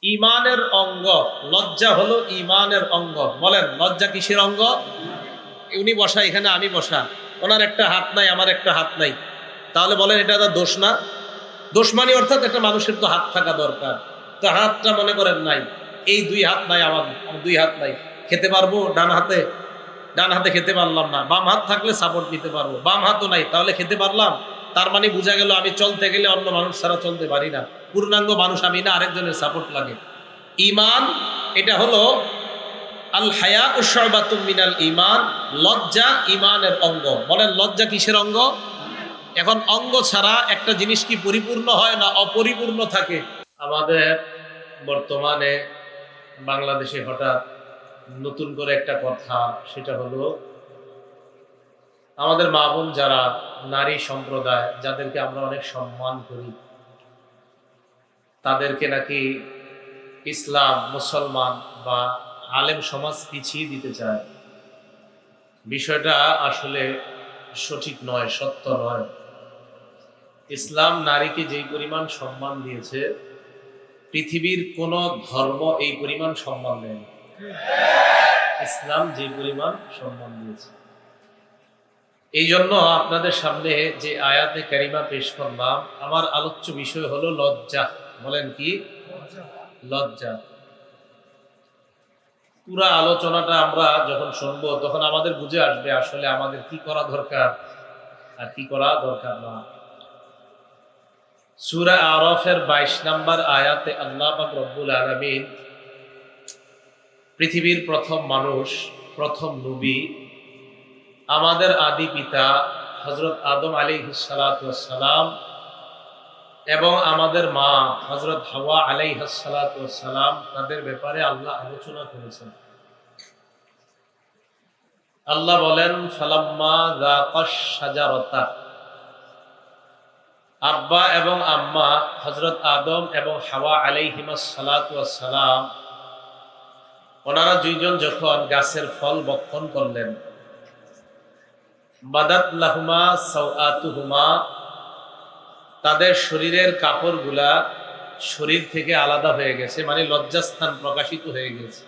ইমানের অঙ্গ। লজ্জা হলো ইমানের অঙ্গ। বলেন লজ্জা কিসের অঙ্গ? উনি বসা, এখানে আমি বসা, ওনার একটা হাত নাই, আমার একটা হাত নাই, তাহলে বলেন এটা তার দোষ না? দোষ মানে অর্থাৎ একটা মানুষের তো হাত থাকা দরকার, তো হাতটা মনে করেন নাই, এই দুই হাত নাই, আমার দুই হাত নাই, খেতে পারবো ডান হাতে? ডান হাতে খেতে পারলাম না, বাম হাত থাকলে সাপোর্ট নিতে পারবো, বাম হাতও নাই, তাহলে খেতে পারলাম? তার মানে বোঝা গেল আমি চলতে গেলে অন্য মানুষ ছাড়া চলতে পারি না, পূর্ণাঙ্গ মানুষ আমি না, আরেকজনের সাপোর্ট লাগে। ইমান এটা হলো আল হায়া উশআবাতুম মিনাল ইমান। লজ্জা ইমানের অঙ্গ। বলেন লজ্জা কিসের অঙ্গ? এখন অঙ্গ ছাড়া একটা জিনিস কি পরিপূর্ণ হয় না অপরিপূর্ণ থাকে? আমাদের বর্তমানে বাংলাদেশে হঠাৎ নতুন করে একটা কথা, সেটা হলো আমাদের মা বোন যারা নারী সম্প্রদায়, যাদেরকে আমরা অনেক সম্মান করি, তাদেরকে নাকি ইসলাম, মুসলমান বা আলেম সমাজ পিছিয়ে দিতে চায়। বিষয়টা আসলে সঠিক নয়, সত্য নয়। ইসলাম নারীকে যেই পরিমাণ সম্মান দিয়েছে, পৃথিবীর কোন ধর্ম এই পরিমাণ সম্মান দেয়নি। ইসলাম যে পরিমাণ সম্মান দিয়েছে, এই জন্য আপনাদের সামনে যে আয়াতে কারিমা পেশ করলাম, আমার আলোচ্য বিষয় হলো লজ্জা। বলেন কি? লজ্জা। পুরা আলোচনাটা আমরা যখন শুনবো তখন আমাদের বুঝে আসবে আসলে আমাদের কি করা দরকার আর কি করা দরকার না। সূরা আরাফের 22 নম্বর আয়াতে আল্লাহ পাক রব্বুল আলামিন পৃথিবীর প্রথম মানুষ, প্রথম নবী, আমাদের আদি পিতা হযরত আদম আলাইহিস সালাতু ওয়াস সালাম এবং আমাদের মা হযরত হাওয়া আলাইহাস সালাতু ওয়াস সালাম, তাদের ব্যাপারে আল্লাহ আলোচনা করেছেন। আল্লাহ বলেন ফালাম্মা যাকাশ শাজারাতা, আব্বা এবং আম্মা হযরত আদম এবং হাওয়া আলাইহিমাস সালাতু ওয়াস সালাম, ওনারা দুইজন যখন গাছের ফল ভক্ষণ করলেন, বাদাত লাহুমা সাওআতুহুমা, তাদের শরীরের কাপড়গুলা শরীর থেকে আলাদা হয়ে গেছে, মানে লজ্জাস্থান প্রকাশিত হয়ে গেছে।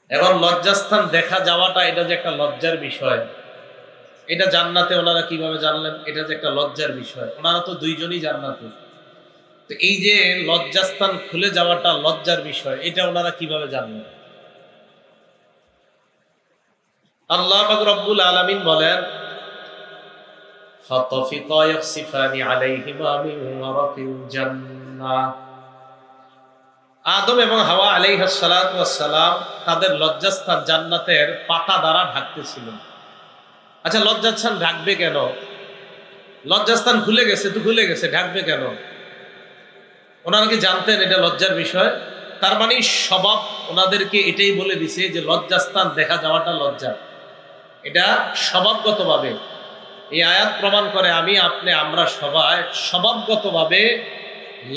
এবং লজ্জাস্থান দেখা যাওয়াটা, এটা যে একটা লজ্জার বিষয়, এটা জান্নাতে ওনারা কিভাবে জানলেন এটা যে একটা লজ্জার বিষয়? ওনারা তো দুইজনই জান্নাতে, তো এই যে লজ্জাস্থান খুলে যাওয়াটা লজ্জার বিষয়, এটা ওনারা কিভাবে জানলেন? আল্লাহ পাক রব্বুল আলামিন বলেন ফাতাফিকা ইয়াখসিফানি আলাইহিমা মিন ওয়ারাকিল জান্নাহ, আদম এবং হাওয়া আলাইহিস সালাতু ওয়াস সালাম তাদের লজ্জাস্থান জান্নাতের পাতা দ্বারা ঢাকতেছিল। আচ্ছা লজ্জাস্থান ঢাকবে কেন? লজ্জাস্থান খুলে গেছে তো খুলে গেছে, ঢাকবে কেন? ওনারা কি জানতেন এটা লজ্জার বিষয়? তার মানে স্বভাব ওনাদেরকে এটাই বলে দিছে যে লজ্জাস্থান দেখা যাওয়াটা লজ্জা, এটা স্বভাবগতভাবে। এই আয়াত প্রমাণ করে আমি আপনি আমরা সবাই স্বভাবগতভাবে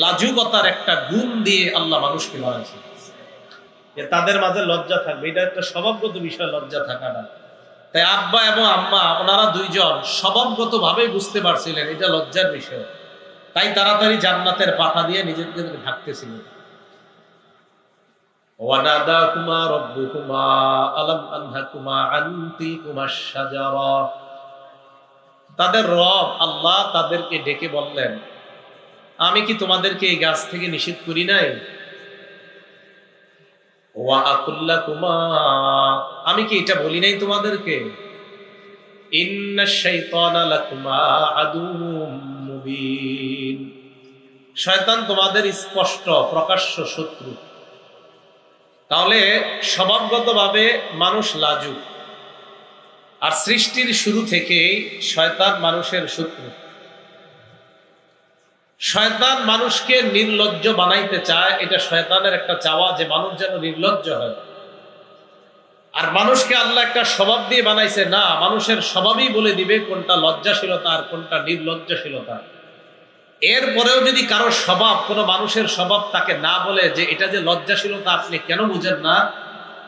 লাজুকতার একটা গুণ দিয়ে আল্লাহ মানুষকে বানাইছে, যে তাদের মাঝে লজ্জা থাকবে, এটা একটা স্বভাবগত বিষয় লজ্জা থাকাটা। তাই আব্বা এবং আম্মা ওনারা দুইজন স্বভাবগতভাবে বুঝতে পারছিলেন এটা লজ্জার বিষয়, তাই তাড়াতাড়ি জান্নাতের পাতা দিয়ে নিজেদেরকে ঢাকতেছিলেন। ওয়ানাদাকুমা রাব্বুকুমা আলাম আনহাকুমা আন তিলকুমাশ শাজারা, তাদের রব আল্লাহ তাদেরকে ডেকে বললেন আমি কি তোমাদেরকে এই গাছ থেকে নিষেধ করি নাই? ওয়া আকুল্লাকুমা, আমি কি এটা বলি নাই তোমাদেরকে? ইন্নাশ শাইতানা লাকুমা আদুউম মুবিন, শয়তান তোমাদের স্পষ্ট প্রকাশ্য শত্রু। তাহলে স্বভাবগতভাবে মানুষ লাজুক, আর সৃষ্টির শুরু থেকেই শয়তান মানুষের শত্রু। শয়তান মানুষকে নির্লজ্জ বানাইতে চায়, এটা শয়তানের একটা চাওয়া যে মানুষ যেন নির্লজ্জ হয়। আর মানুষকে আল্লাহ একটা স্বভাব দিয়ে বানাইছে, না মানুষের স্বভাবই বলে দিবে কোনটা লজ্জাশীলতা আর কোনটা নির্লজ্জশীলতা। এরপরেও যদি কারো স্বভাব, কোনো মানুষের স্বভাব তাকে না বলে যে এটা যে লজ্জাশীলতা আপনি কেন বুঝেন না,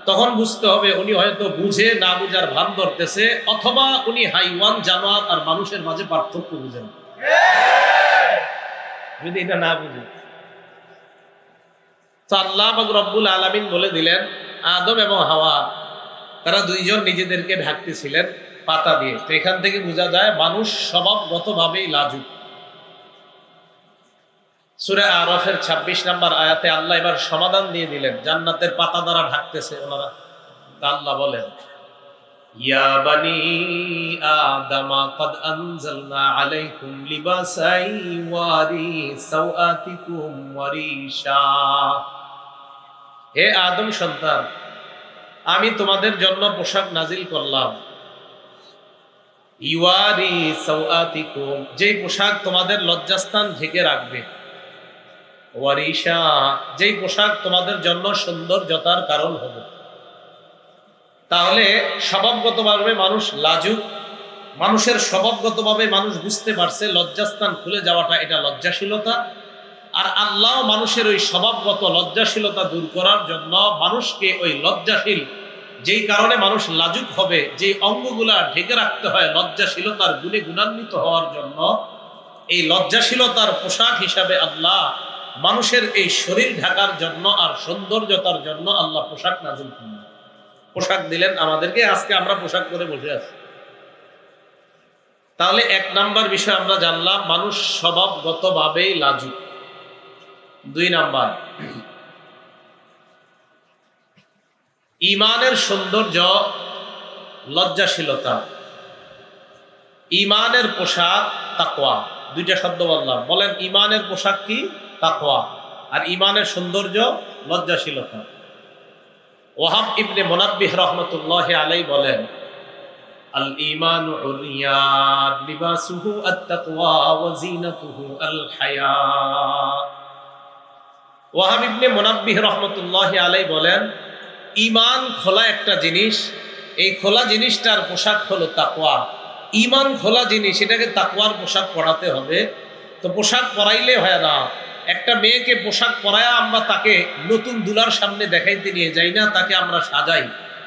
তখন বুঝতে হবে উনি হয়তো বুঝে না বুঝার ভান ধরতেছে, অথবা উনি হাইওয়ান জানোয়ার আর মানুষের মাঝে পার্থক্য বুঝেন। যদি এটা না বুঝে, তো আল্লাহ পাক রব্বুল আলামিন বলে দিলেন, আদম এবং হাওয়া তারা দুইজন নিজেদেরকে ঢাকতেছিলেন পাতা দিয়ে। তো এখান থেকে বোঝা যায় মানুষ স্বভাবগতভাবেই লাজুক। সূরা আরাফের ২৬ নম্বর আয়াতে আল্লাহ এবার সমাধান দিয়ে দিলেন, জান্নাতের পাতা দ্বারা ঢাকতেছে ওনারা। তা আল্লাহ বলেন, ইয়া বানি আদামা ক্বাদ আনজালনা আলাইকুম লিবাসাই ওয়ারি সাওআতিকুম ওয়ারিশা। হে আদম সন্তান, আমি তোমাদের জন্য পোশাক নাজিল করলাম। ইওয়ারি সাওআতিকুম, যে পোশাক তোমাদের লজ্জাস্থান ঢেকে রাখবে। ওয়ারিশা, যেই পোশাক তোমাদের জন্য সৌন্দর্যতার কারণ হবে। তাহলে স্বভাবগতভাবে মানুষ লাজুক, মানুষের স্বভাবগতভাবে মানুষ বুঝতে পারছে লজ্জাস্থান খুলে যাওয়াটা এটা লজ্জাশীলতা। আর আল্লাহ মানুষের ওই স্বভাবগত লজ্জাশীলতা দূর করার জন্য মানুষকে ওই লজ্জাশীল, যেই কারণে মানুষ লাজুক হবে, যে অঙ্গগুলা ঢেকে রাখতে হয় লজ্জাশীলতার গুণে গুণান্বিত হওয়ার জন্য, এই লজ্জাশীলতার পোশাক হিসাবে আল্লাহ মানুষের এই শরীর ঢাকার জন্য আর সৌন্দর্যতার জন্য আল্লাহ পোশাক নাজিল করলেন, পোশাক দিলেন আমাদেরকে। আজকে আমরা পোশাক পরে বসে আছি। তাহলে এক নাম্বার বিষয় আমরা জানলাম, মানুষ স্বভাবগতভাবেই লাজুক। ২ নাম্বার, ঈমানের সৌন্দর্য লজ্জাশীলতা। ঈমানের পোশাক তাকওয়া। ২টা শব্দ বললাম, বলেন ঈমানের পোশাক কি? তাকওয়া। আর ঈমানের সৌন্দর্য লজ্জাশীলতা। ওয়াহাব ইবনে মুনাব্বিহ রাহমাতুল্লাহি আলাইহি বলেন, আল ঈমানু উরিয়ান লিবাসুহু আত-তাকওয়া ওয়া জিনাতুহু আল হায়া। ওয়াহাব ইবনে মুনাব্বিহ রাহমাতুল্লাহি আলাইহি বলেন, ঈমান খোলা একটা জিনিস, এই খোলা জিনিসটার পোশাক হলো তাকওয়া। ঈমান খোলা জিনিস, এটাকে তাকওয়ার পোশাক পরাতে হবে। তো পোশাক পরাইলে হয় না। একটা মেয়েকে পোশাক পরায়া আমরা তাকে নতুন দুলার সামনে দেখাইতে নিয়ে যাই না, তাকে আমরা সাজাই।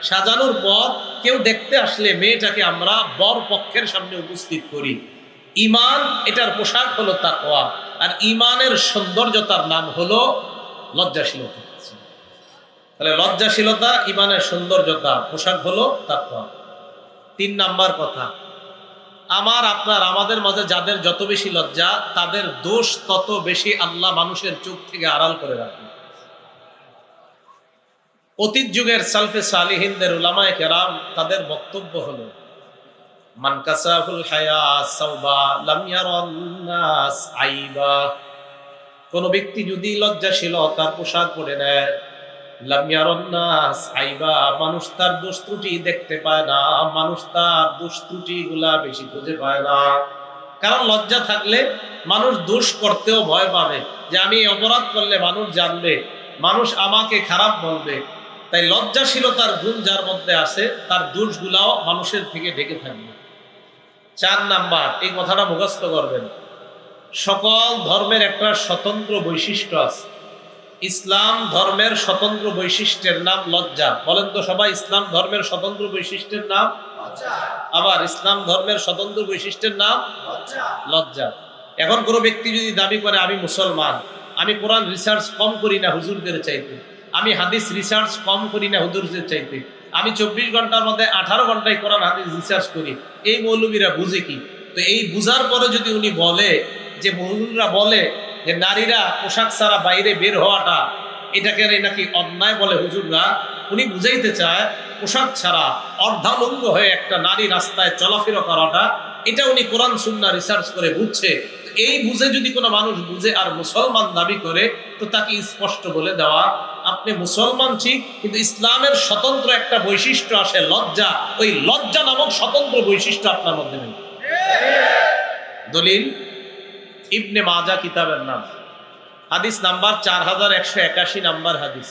সাজানোর পর কেউ দেখতে আসলে মেয়েটাকে আমরা বর পক্ষের সামনে উপস্থিত করি। ঈমান, এটার পোশাক হলো তাকওয়া। আর ঈমানের সৌন্দর্যতার নাম হলো লজ্জাশীলতা। তাহলে লজ্জাশীলতা, ঈমানের সৌন্দর্যতা, পোশাক হলো তাকওয়া। ৩ নাম্বার কথা, আমার আপনার আমাদের মাঝে যাদের যত বেশি লজ্জা, তাদের দোষ তত বেশি আল্লাহ মানুষের চোখ থেকে আড়াল করে রাখবে। অতীত যুগের সালফে সালিহিনদের উলামায়ে কেরাম তাদের বক্তব্য হলো, মান কাসাহুল হায়া সাওবা লাম ইয়ারান নাস আইবা। কোন ব্যক্তি যদি লজ্জাশীলতার পোশাক পরে নেয়, লাম ইয়ারান নাস আইবা, মানুষ তার দোষ ত্রুটি দেখতে পায় না, মানুষ তার দোষ ত্রুটি গুলা বেশি খুঁজে পায় না। কারণ লজ্জা থাকলে মানুষ দোষ করতেও ভয় পাবে, যে আমি অপরাধ করলে মানুষ জানবে, মানুষ আমাকে খারাপ বলবে। তাই লজ্জাশীলতার গুণ যার মধ্যে আছে, তার দোষগুলাও মানুষের থেকে ঢেকে থাকবে। ৪ নাম্বার, এই কথাটা মুখস্থ করবেন, সকল ধর্মের একটা স্বতন্ত্র বৈশিষ্ট্য আছে। ইসলাম ধর্মের স্বতন্ত্র বৈশিষ্ট্যের নাম লজ্জা। বলেন তো সবাই, ইসলাম ধর্মের স্বতন্ত্র বৈশিষ্ট্যের নাম লজ্জা। আবার ইসলাম ধর্মের স্বতন্ত্র বৈশিষ্ট্যের নাম লজ্জা। এখন কোনো ব্যক্তি যদি দাবি করে আমি মুসলমান, আমি কোরআন রিসার্চ কম করি না হুজুরদের চাইতে, আমি হাদিস রিসার্চ কম করি না হুজুরদের চাইতে, আমি ২৪ ঘন্টার মধ্যে 18 ঘন্টায় কোরআন হাদিস রিসার্চ করি, এই মৌলবীরা বুঝে কি? তো এই বুঝার পরে যদি উনি বলে যে মৌলবীরা বলে যে নারীরা পোশাক ছাড়া বাইরে বের হওয়াটা এটাকে নাকি অন্যায় বলে হুজুররা, উনি বুঝাইতে চায় পোশাক ছাড়া অর্ধালঙ্গ হয়ে একটা নারী রাস্তায় চলাফেরা করাটা, এটা উনি কোরআন সুন্নাহ রিসার্চ করে বুঝছে। এই বুঝে যদি কোনো মানুষ বুঝে আর মুসলমান দাবি করে, তো তাকে স্পষ্ট বলে দেওয়া, আপনি মুসলমান ঠিক, কিন্তু ইসলামের স্বতন্ত্র একটা বৈশিষ্ট্য আসে লজ্জা, ওই লজ্জা নামক স্বতন্ত্র বৈশিষ্ট্য আপনার মধ্যে নেই। দলিল ইবনে মাজা কিতাবের নাম, হাদিস নাম্বার 4181 নাম্বার হাদিস।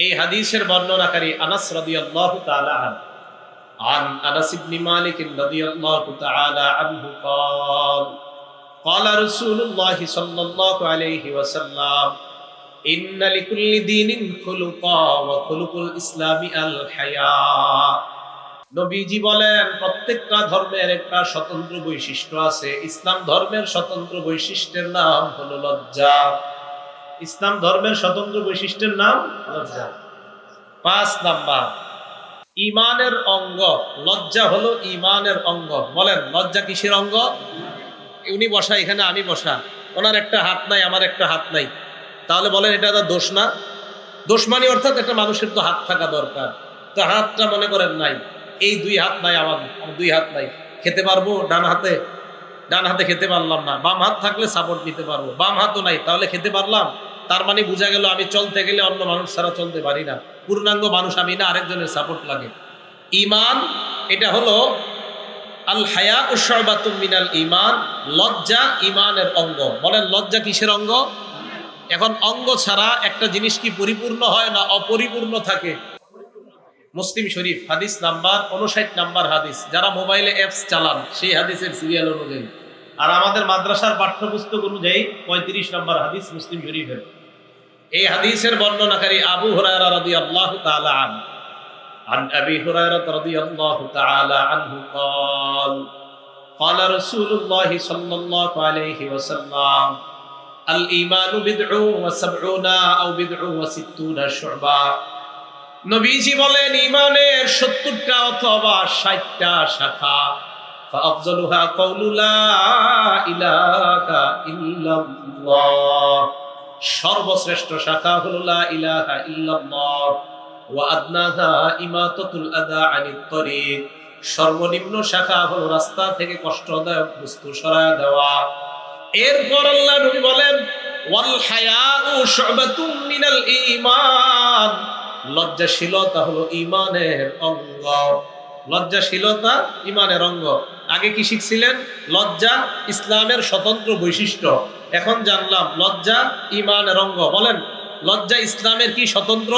এই হাদিসের বর্ণনাকারী আনাস রাদিয়াল্লাহু তাআলা আনহু, আন আনাস ইবনে মালিক রাদিয়াল্লাহু তাআলা আনহু قال قال رسول الله صلى الله عليه وسلم إن لكل دين خلقا وخلق الإسلام الحياء। নবীজি বলেন, প্রত্যেকটা ধর্মের একটা স্বতন্ত্র বৈশিষ্ট্য আছে। ইসলাম ধর্মের স্বতন্ত্র বৈশিষ্ট্যের নাম হলো লজ্জা। ইসলাম ধর্মের স্বতন্ত্র বৈশিষ্ট্যের নাম লজ্জা। 5 নাম্বার, ইমানের অঙ্গ। লজ্জা হলো ইমানের অঙ্গ। বলেন লজ্জা কিসের অঙ্গ? উনি বসা, এখানে আমি বসা, ওনার একটা হাত নাই, আমার একটা হাত নাই, তাহলে বলেন এটা তো দোষ না? দোষ মানে অর্থাৎ একটা মানুষের তো হাত থাকা দরকার, তো হাতটা মনে করেন নাই, এই 2 হাত নাই, আমার 2 হাত নাই, খেতে পারবো ডান হাতে? ডান হাতে খেতে পারলাম না, বাম হাত থাকলে সাপোর্ট নিতে পারবো, বাম হাতও নাই, তাহলে খেতে পারলাম? তার মানে বোঝা গেল আমি চলতে গেলে অন্য মানুষ ছাড়া চলতে পারি না, পূর্ণাঙ্গ মানুষ আমি না, আরেকজনের সাপোর্ট লাগে। ইমান এটা হলো আল হায়া উশআবাতুম মিনাল ঈমান, লজ্জা ঈমানের অঙ্গ। বলেন লজ্জা কিসের অঙ্গ? এখন অঙ্গ ছাড়া একটা জিনিস কি পরিপূর্ণ হয় না অপরিপূর্ণ থাকে? মুসলিম শরীফ হাদিস নাম্বার 59 নাম্বার হাদিস, যারা মোবাইলে অ্যাপস চালান সেই হাদিসের সিরিয়াল অনুযায়ী, আর আমাদের মাদ্রাসার পাঠ্যপুস্তক অনুযায়ী 35 নাম্বার হাদিস মুসলিম শরীফের। এই হাদিসের বর্ণনাকারী আবু হুরায়রা রাদিয়াল্লাহু তাআলা আনহু, عن أبي هريرة رضي الله تعالى عنه قال قال رسول الله صلى الله عليه وسلم الإيمان بضع وسبعون أو بضع وستون شعبة। নবীজি বলেন ঈমানের 70টা অথবা 60টা শাখা। فأفضلها قول لا إله إلا الله, সর্বশ্রেষ্ঠ শাখা হলো লা ইলাহা ইল্লাল্লাহ। ওয়াদনাহা ইমাতাতুল আযা আনিত তরিক, সর্বনিম্ন শাখা হলো রাস্তা থেকে কষ্টদায়ক বস্তু সরায় দেওয়া। এরপর আল্লাহ নবী বলেন ওয়াল হায়াউ শুবাতুম মিনাল ঈমান, লজ্জাশীলতা হলো ঈমানের অঙ্গ। লজ্জাশীলতা ঈমানের অঙ্গ। আগে কি শিখছিলেন? লজ্জা ইসলামের স্বতন্ত্র বৈশিষ্ট্য। এখন জানলাম লজ্জা ঈমানের অঙ্গ। বলেন লজ্জা ইসলামের কি স্বতন্ত্র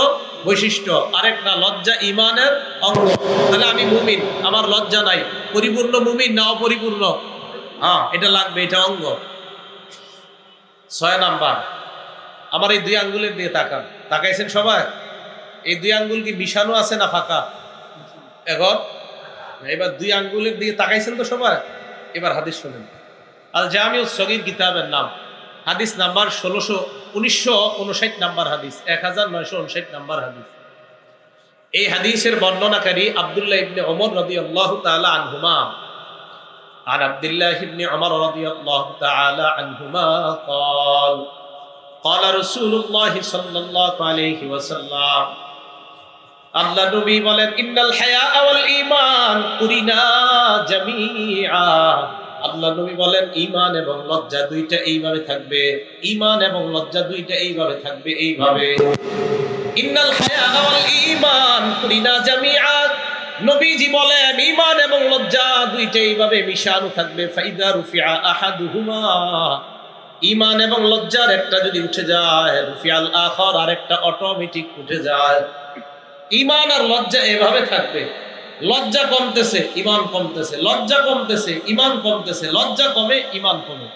বৈশিষ্ট্য? আরেকটা, লজ্জা ঈমানের অঙ্গ। তাহলে আমি মুমিন, আমার লজ্জা নাই, পরিপূর্ণ মুমিন না অপরিপূর্ণ? হ্যাঁ, এটা লাগবে, এটা অঙ্গ। 6 নাম্বার, আমার এই 2 আঙ্গুলের দিয়ে তাকান। তাকাইছেন সবাই? এই 2 আঙ্গুল কি মিশানো আছে না ফাঁকা? এখন এবার 2 আঙ্গুলের দিয়ে তাকাইছেন তো সবাই? এবার হাদিস শুনেন। আল জামিউস সগীর কিতাবের নাম, হাদিস নাম্বার 1959 নাম্বার হাদিস, 1959 নাম্বার হাদিস। এই হাদিসের বর্ণনাকারী আব্দুল্লাহ ইবনে ওমর রাদিয়াল্লাহু তাআলা আনহুমা, আর আব্দুল্লাহ ইবনে ওমর রাদিয়াল্লাহু তাআলা আনহুমা قال قال رسول الله صلى الله عليه وسلم, আল্লাহ নবী বলেন ইন্নাল হায়া ওয়াল ঈমান কুরিনা জামিআ। আল্লাহ নবী বলেন ঈমান এবং লজ্জা দুইটা এইভাবে থাকবে, ঈমান এবং লজ্জা দুইটা এইভাবে থাকবে, এইভাবে। ইন্নাল হায়া ওয়াল ঈমান কুরিনা জামিআ, নবীজি বলেন ঈমান এবং লজ্জা দুইটা এইভাবে মিশানো থাকবে। ফাইদা রুফিআ আহাদুহুমা, ঈমান এবং লজ্জার একটা যদি উঠে যায়, রুফিআল আখার, আরেকটা অটোমেটিক উঠে যায়। ঈমান আর লজ্জা এভাবে থাকবে। লজ্জা কমতেছে, ঈমান কমতেছে, লজ্জা কমতেছে, ঈমান কমতেছে, লজ্জা কমে, ঈমান কমে।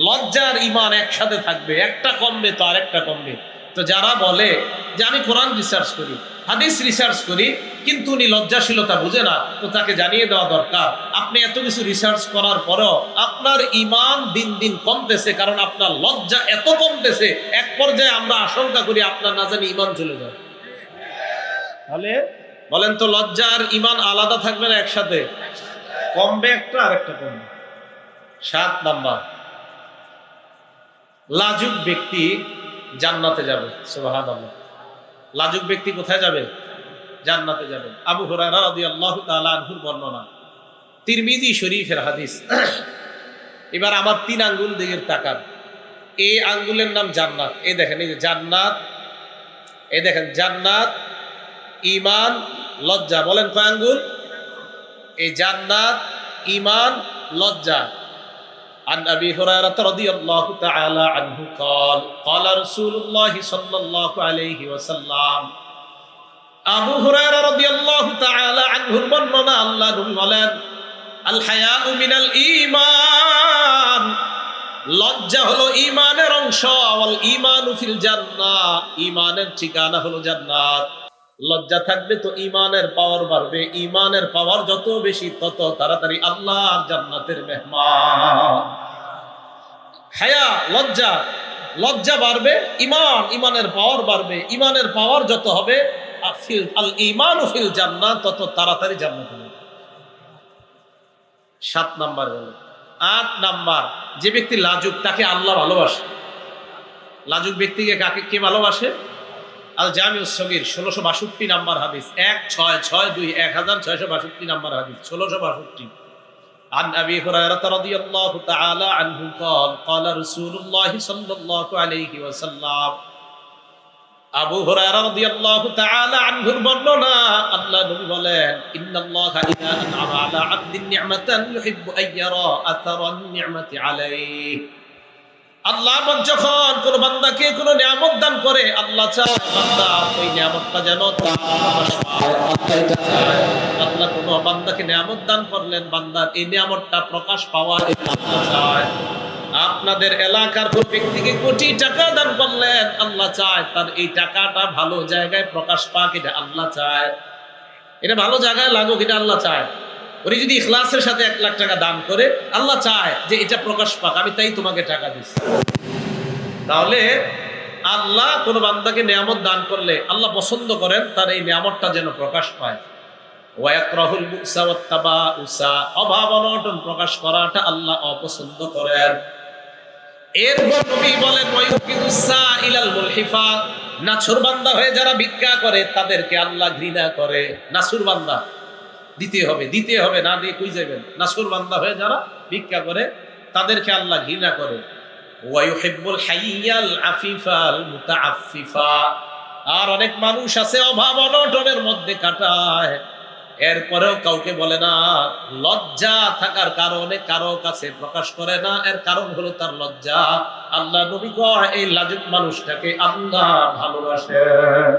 লজ্জা আর ঈমান একসাথে থাকবে, একটা কমবে তো আরেকটা কমবে। তো যারা বলে যে আমি কোরআন রিসার্চ করি, হাদিস রিসার্চ করি, কিন্তু উনি লজ্জাশীলতা বুঝে না, তো তাকে জানিয়ে দেওয়া দরকার আপনি এত কিছু রিসার্চ করার পরেও আপনার ঈমান দিন দিন কমতেছে, কারণ আপনার লজ্জা এত কমতেছে, এক পর্যায়ে আমরা আশঙ্কা করি আপনার না জানি ঈমান চলে যায়। তাহলে বলেন তো লজ্জা আর ঈমান আলাদা থাকবে না একসাথে? কমবে একটা, আরেকটা কমবে। 7 নাম্বার, লাজুক ব্যক্তি জান্নাতে যাবে। সুবহানাল্লাহ। লাজুক ব্যক্তি কোথায় যাবে? জান্নাতে যাবে। আবু হুরায়রা রাদিয়াল্লাহু তাআলা আনহুর বর্ণনা, তিরমিজি শরীফের হাদিস। এবার আমার 3 আঙ্গুল দিকে তাকান। এই আঙ্গুলের নাম জান্নাত। এই দেখেন, এই যে জান্নাত, এই দেখেন জান্নাত, ঈমান, লজ্জা। বলেন কয় আঙ্গুল? এই জান্নাত, ঈমান, লজ্জা। عن أبي هريرة رضي الله تعالى عنه قال قال رسول الله صلى الله عليه وسلم, আবু হুরায়রা রাদিয়াল্লাহু তাআলা আনহুর বর্ণনা, আল্লাহ নবী বলেন আল হায়াউ মিনাল ঈমান, লজ্জা হলো ঈমানের অংশ। ওয়াল ঈমানু ফিল জান্নাহ, ঈমানের ঠিকানা হলো জান্নাত। লজ্জা থাকবে তো ঈমানের পাওয়ার বাড়বে, ঈমানের পাওয়ার যত বেশি তত তাড়াতাড়ি আল্লাহর জান্নাতের মেহমান। হায়া, লজ্জা, লজ্জা বাড়বে, ইমানের পাওয়ার বাড়বে। ইমানের পাওয়ার যত হবে, আল ঈমানু ফিল জান্নাহ, তত তাড়াতাড়ি জান্নাতে যাবে। 7 নাম্বার গেল। 8 নাম্বার, যে ব্যক্তি লাজুক তাকে আল্লাহ ভালোবাসে। লাজুক ব্যক্তিকে কে ভালোবাসে? আল জামিউস সগীর 1662 নাম্বার হাদিস, 1662 1662 নাম্বার হাদিস, 1662। عن أبي هريرة رضي الله تعالى عنه قال قال رسول الله صلى الله عليه وسلم আবু হুরায়রা রাদিয়াল্লাহু তাআলা আনহুর বর্ণনা, আল্লাহ নবী বলেন, ইন্নাল্লাহা ইযা আনআমা আলা আবদিন নি'মাতান ইউহিব্বু আইয়ারা আথারান নি'মাতি আলাইহি। আল্লাহ যখন কোন বান্দাকে কোন নিয়ামত দান করে, আল্লাহ চায় বান্দা ওই নিয়ামতটা যেন তার প্রকাশ পায়। আল্লাহ কোন বান্দাকে নিয়ামত দান করলেন, বান্দার এই নিয়ামতটা প্রকাশ পাওয়া এটা আল্লাহ চায়। আপনাদের এলাকার কোন ব্যক্তিকে কোটি টাকা দান করলেন, আল্লাহ চায় তার এই টাকাটা ভালো জায়গায় প্রকাশ পাক, এটা আল্লাহ চায়। এটা ভালো জায়গায় লাগুক, এটা আল্লাহ চায়। উনি যদি ইখলাসের সাথে 1 লাখ টাকা দান করে, আল্লাহ চায় যে এটা প্রকাশ পাক, আমি তাই তোমাকে টাকা দিচ্ছি। তাহলে আল্লাহ কোন বান্দাকে নিয়ামত দান করলে আল্লাহ পছন্দ করেন তার এই নিয়ামতটা যেন প্রকাশ পায়। ওয়ায়াকরাহুল বুসা ওয়াত্তাবাউসা, অভাব অনটন প্রকাশ করাটা আল্লাহ অপছন্দ করেন। এরপর নবী বলেন ওয়ায়ুকিদুসা ইলাল মুলহিফা, নাছুর বান্দা হয়ে যারা ভিক্ষা করে তাদেরকে আল্লাহ ঘৃণা করে। নাছুর বান্দা দিতে হবে, না দিয়ে কই যাবেন? নাছুর বান্দা হয়ে যারা ভিক্ষা করে তাদেরকে আল্লাহ ঘৃণা করে। ওয়ায়ুহিব্বুল হাইয়াল আফিফাল মুতাআফফিফা, আর অনেক মানুষ আছে অভাব অনটনের মধ্যে কাটায়, এরপরেও কাউকে বলে না, লজ্জা থাকার কারণে কারো কাছে প্রকাশ করে না। এর কারণ হলো তার লজ্জা। আল্লাহ নবী কয় এই লাজুক মানুষটাকে আল্লাহ ভালোবাসেন।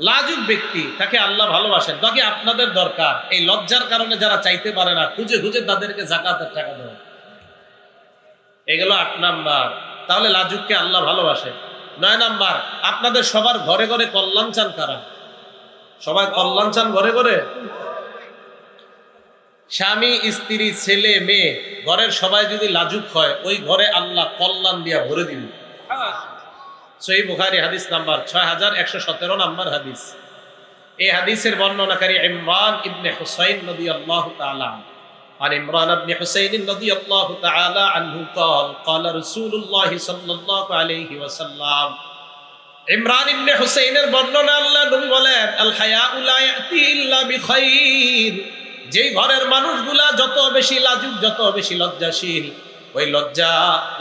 লাজুক ব্যক্তি তাকে আল্লাহ ভালোবাসেন। বাকি আপনাদের দরকার এই লজ্জার কারণে যারা চাইতে পারে না, খুঁজে খুঁজে তাদেরকে যাকাতের টাকা দেওয়া। এগুলো 8 নাম্বার। তাহলে লাজুককে আল্লাহ ভালোবাসে। 9 নাম্বার, আপনাদের সবার ঘরে ঘরে কল্যাণ চান কারা? সবাই কল্যাণ চান ঘরে ঘরে? স্বামী স্ত্রী ছেলে মেয়ে ঘরের সবাই যদি লাজুক হয়, ওই ঘরে আল্লাহ কল্যাণ দিয়া ভরে দিবে। সহিহ বুখারী হাদিস নাম্বার 6117 নাম্বার হাদিস। এই হাদিসের বর্ণনাকারী ইমরান ইবনে হুসাইন রাদিয়াল্লাহু তাআলা عن عمران بن حسين رضي الله تعالى عنه قال قال رسول الله صلى الله عليه وسلم। ইমরান ইবনে হুসাইনের বর্ণনা, আল্লাহ নবী বলেন, আল হায়াউ লা ইয়াতি ইল্লা বিখাইর, যেই ঘরের মানুষগুলা যত বেশি লাজুক, যত বেশি লজ্জাশীল, ওই লজ্জা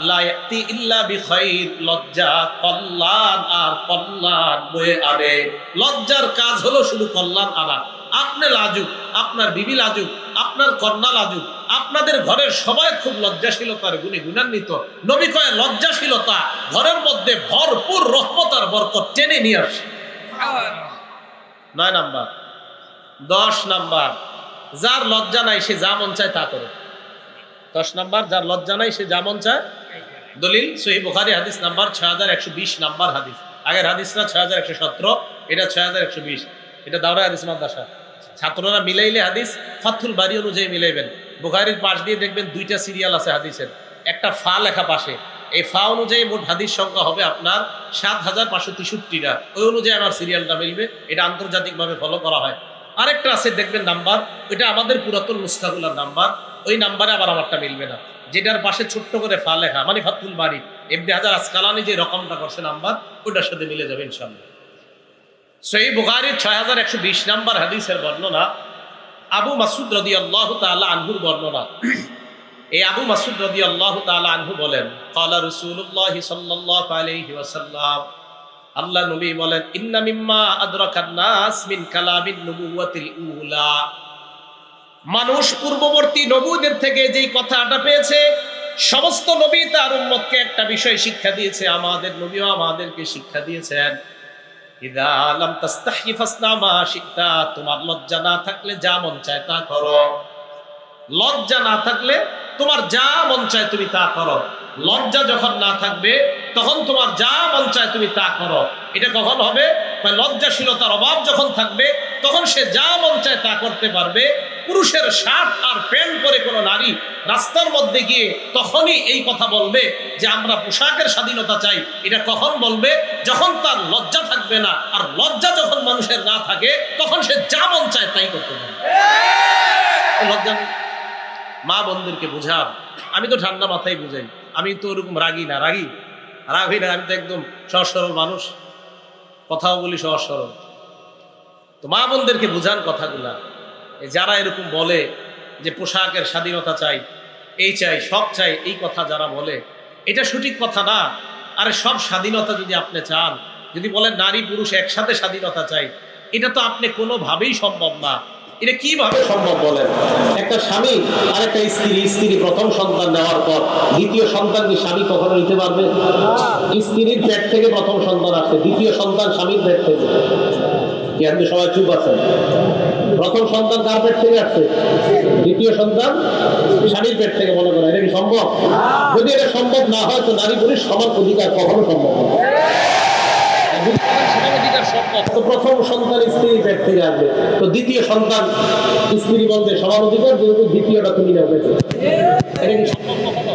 লা ইয়াতি ইল্লা বিখাইর, লজ্জা কল্যাণ আর কল্যাণ বয়ে আনে। লজ্জার কাজ হলো শুধু কল্যাণ আনা। আপনি লাজুক, আপনার বিবি লাজুক, আপনার কন্যা লাজুক, আপনাদের ঘরের সবাই খুব লজ্জাশীলতার গুণে গুণান্বিত। নবী কয় লজ্জাশীলতা ঘরের মধ্যে ভরপুর রহমত আর বরকত টেনে নিয়ে আসে। 9 নাম্বার। 10 নাম্বার, যার লজ্জা নাই সে যা মন চায় তা করে। 10 নাম্বার, যার লজ্জা নাই সে যা মন চায়। দলিল সহিহ বুখারী হাদিস নাম্বার 6120 নাম্বার হাদিস। আগের হাদিসটা 6117, এটা 6120। এটা দাওরা হাদিস মাদ্রাসা ছাত্ররা মিলাইলে হাদিস ফাথুল বারী অনুযায়ী মিলাইবেন। বুখারীর পাশ দিয়ে দেখবেন 2টা সিরিয়াল আছে হাদিসের, একটা ফা লেখা পাশে। এই ফা অনুযায়ী মোট হাদিস সংখ্যা হবে আপনার 7563টা। ওই অনুযায়ী আমার সিরিয়ালটা মিলবে। এটা আন্তর্জাতিকভাবে ফলো করা হয়। আরেকটা আছে দেখবেন নাম্বার, ওইটা আমাদের পুরাতন নুসখাগুলোর নাম্বার, ওই নাম্বারে আবার আমারটা মিলবে না। যেটার পাশে ছোট্ট করে ফা লেখা, মানে ফাথুল বারী ইবনে হাজার আসকালানী যে রকমটা করছে নাম্বার, ওইটার সাথে মিলে যাবে ইনশাআল্লাহ। সহিহ বুখারীর 6120 নাম্বার হাদিসের বর্ণনা, আবু মাসউদ রাদিয়াল্লাহু তাআলা আনহুর বর্ণনা। এই আবু মাসউদ রাদিয়াল্লাহু তাআলা আনহু বলেন, ক্বালা রাসূলুল্লাহি সাল্লাল্লাহু আলাইহি ওয়াসাল্লাম, আল্লাহ নবী বলেন, ইন্না মিম্মা আদরাকান নাস মিন কালামিন নবুওয়াতিল উলা, মানুষ পূর্ববর্তী নবীদের থেকে যেই কথাটা পেয়েছে, সমস্ত নবী তার উম্মতকে একটা বিষয় শিক্ষা দিয়েছে। আমাদের নবীও আমাদেরকে শিক্ষা দিয়েছেন, ইযা লাম তাস্তাহি ফাসনা মা শিতা, তোমার লজ্জা না থাকলে যা মন চায় তা করো। লজ্জা না থাকলে তোমার যা মন চায় তুমি তা করো। লজ্জা যখন না থাকবে তখন তোমার যা মন চায় তুমি তা করো। এটা কখন হবে? লজ্জাশীলতার অভাব যখন থাকবে তখন সে যা মন চায় তা করতে পারবে। পুরুষের শার্ট আর প্যান্ট পরে কোনো নারী রাস্তার মধ্যে গিয়ে তখনই এই কথা বলবে যে আমরা পোশাকের স্বাধীনতা চাই। এটা কখন বলবে? যখন তার লজ্জা থাকবে না। আর লজ্জা যখন মানুষের না থাকে তখন সে যা মন চায় তাই করতে পারবে। লজ্জা নেই। মা বোনদেরকে বুঝাও। আমি তো ঠান্ডা মাথায় বুঝাই, আমি তো ওরকম রাগি না, রাগি না, আমি তো একদম সহজ সরল মানুষ, কথাও বলি সহজ সরল। তো মা বোনদেরকে বুঝান কথাগুলা। যারা এরকম বলে যে পোশাকের স্বাধীনতা চাই, এই চাই, সব চাই, এই কথা যারা বলে এটা সঠিক কথা না। আরে সব স্বাধীনতা যদি আপনি চান, যদি বলেন নারী পুরুষ একসাথে স্বাধীনতা চাই, এটা তো আপনি কোনোভাবেই সম্ভব না। এটা কিভাবে সম্ভব বলেন? একটা স্বামী আর একটা স্ত্রী প্রথম সন্তান নেওয়ার পর দ্বিতীয় সন্তান কি স্বামী কখনো নিতে পারবে? স্ত্রীর পেট থেকে প্রথম সন্তান আসছে, দ্বিতীয় সন্তান স্বামীর পেট থেকে। কিন্তু সবাই চুপ আছেন। প্রথম সন্তান কার পেট থেকে আসছে? দ্বিতীয় সন্তান স্বামীর পেট থেকে। মনে করেন এটা কি সম্ভব? যদি এটা সম্ভব না হয় তো নারী পুরুষ সমান অধিকার কখনো সম্ভব না। তো প্রথম সন্তান স্ত্রীর পেট থেকে আসবে, তো দ্বিতীয় সন্তান স্ত্রী বলতে সমান অধিকার, যেহেতু দ্বিতীয়টা তুমি নাও পেটে। এটা কি সম্ভব কখনো?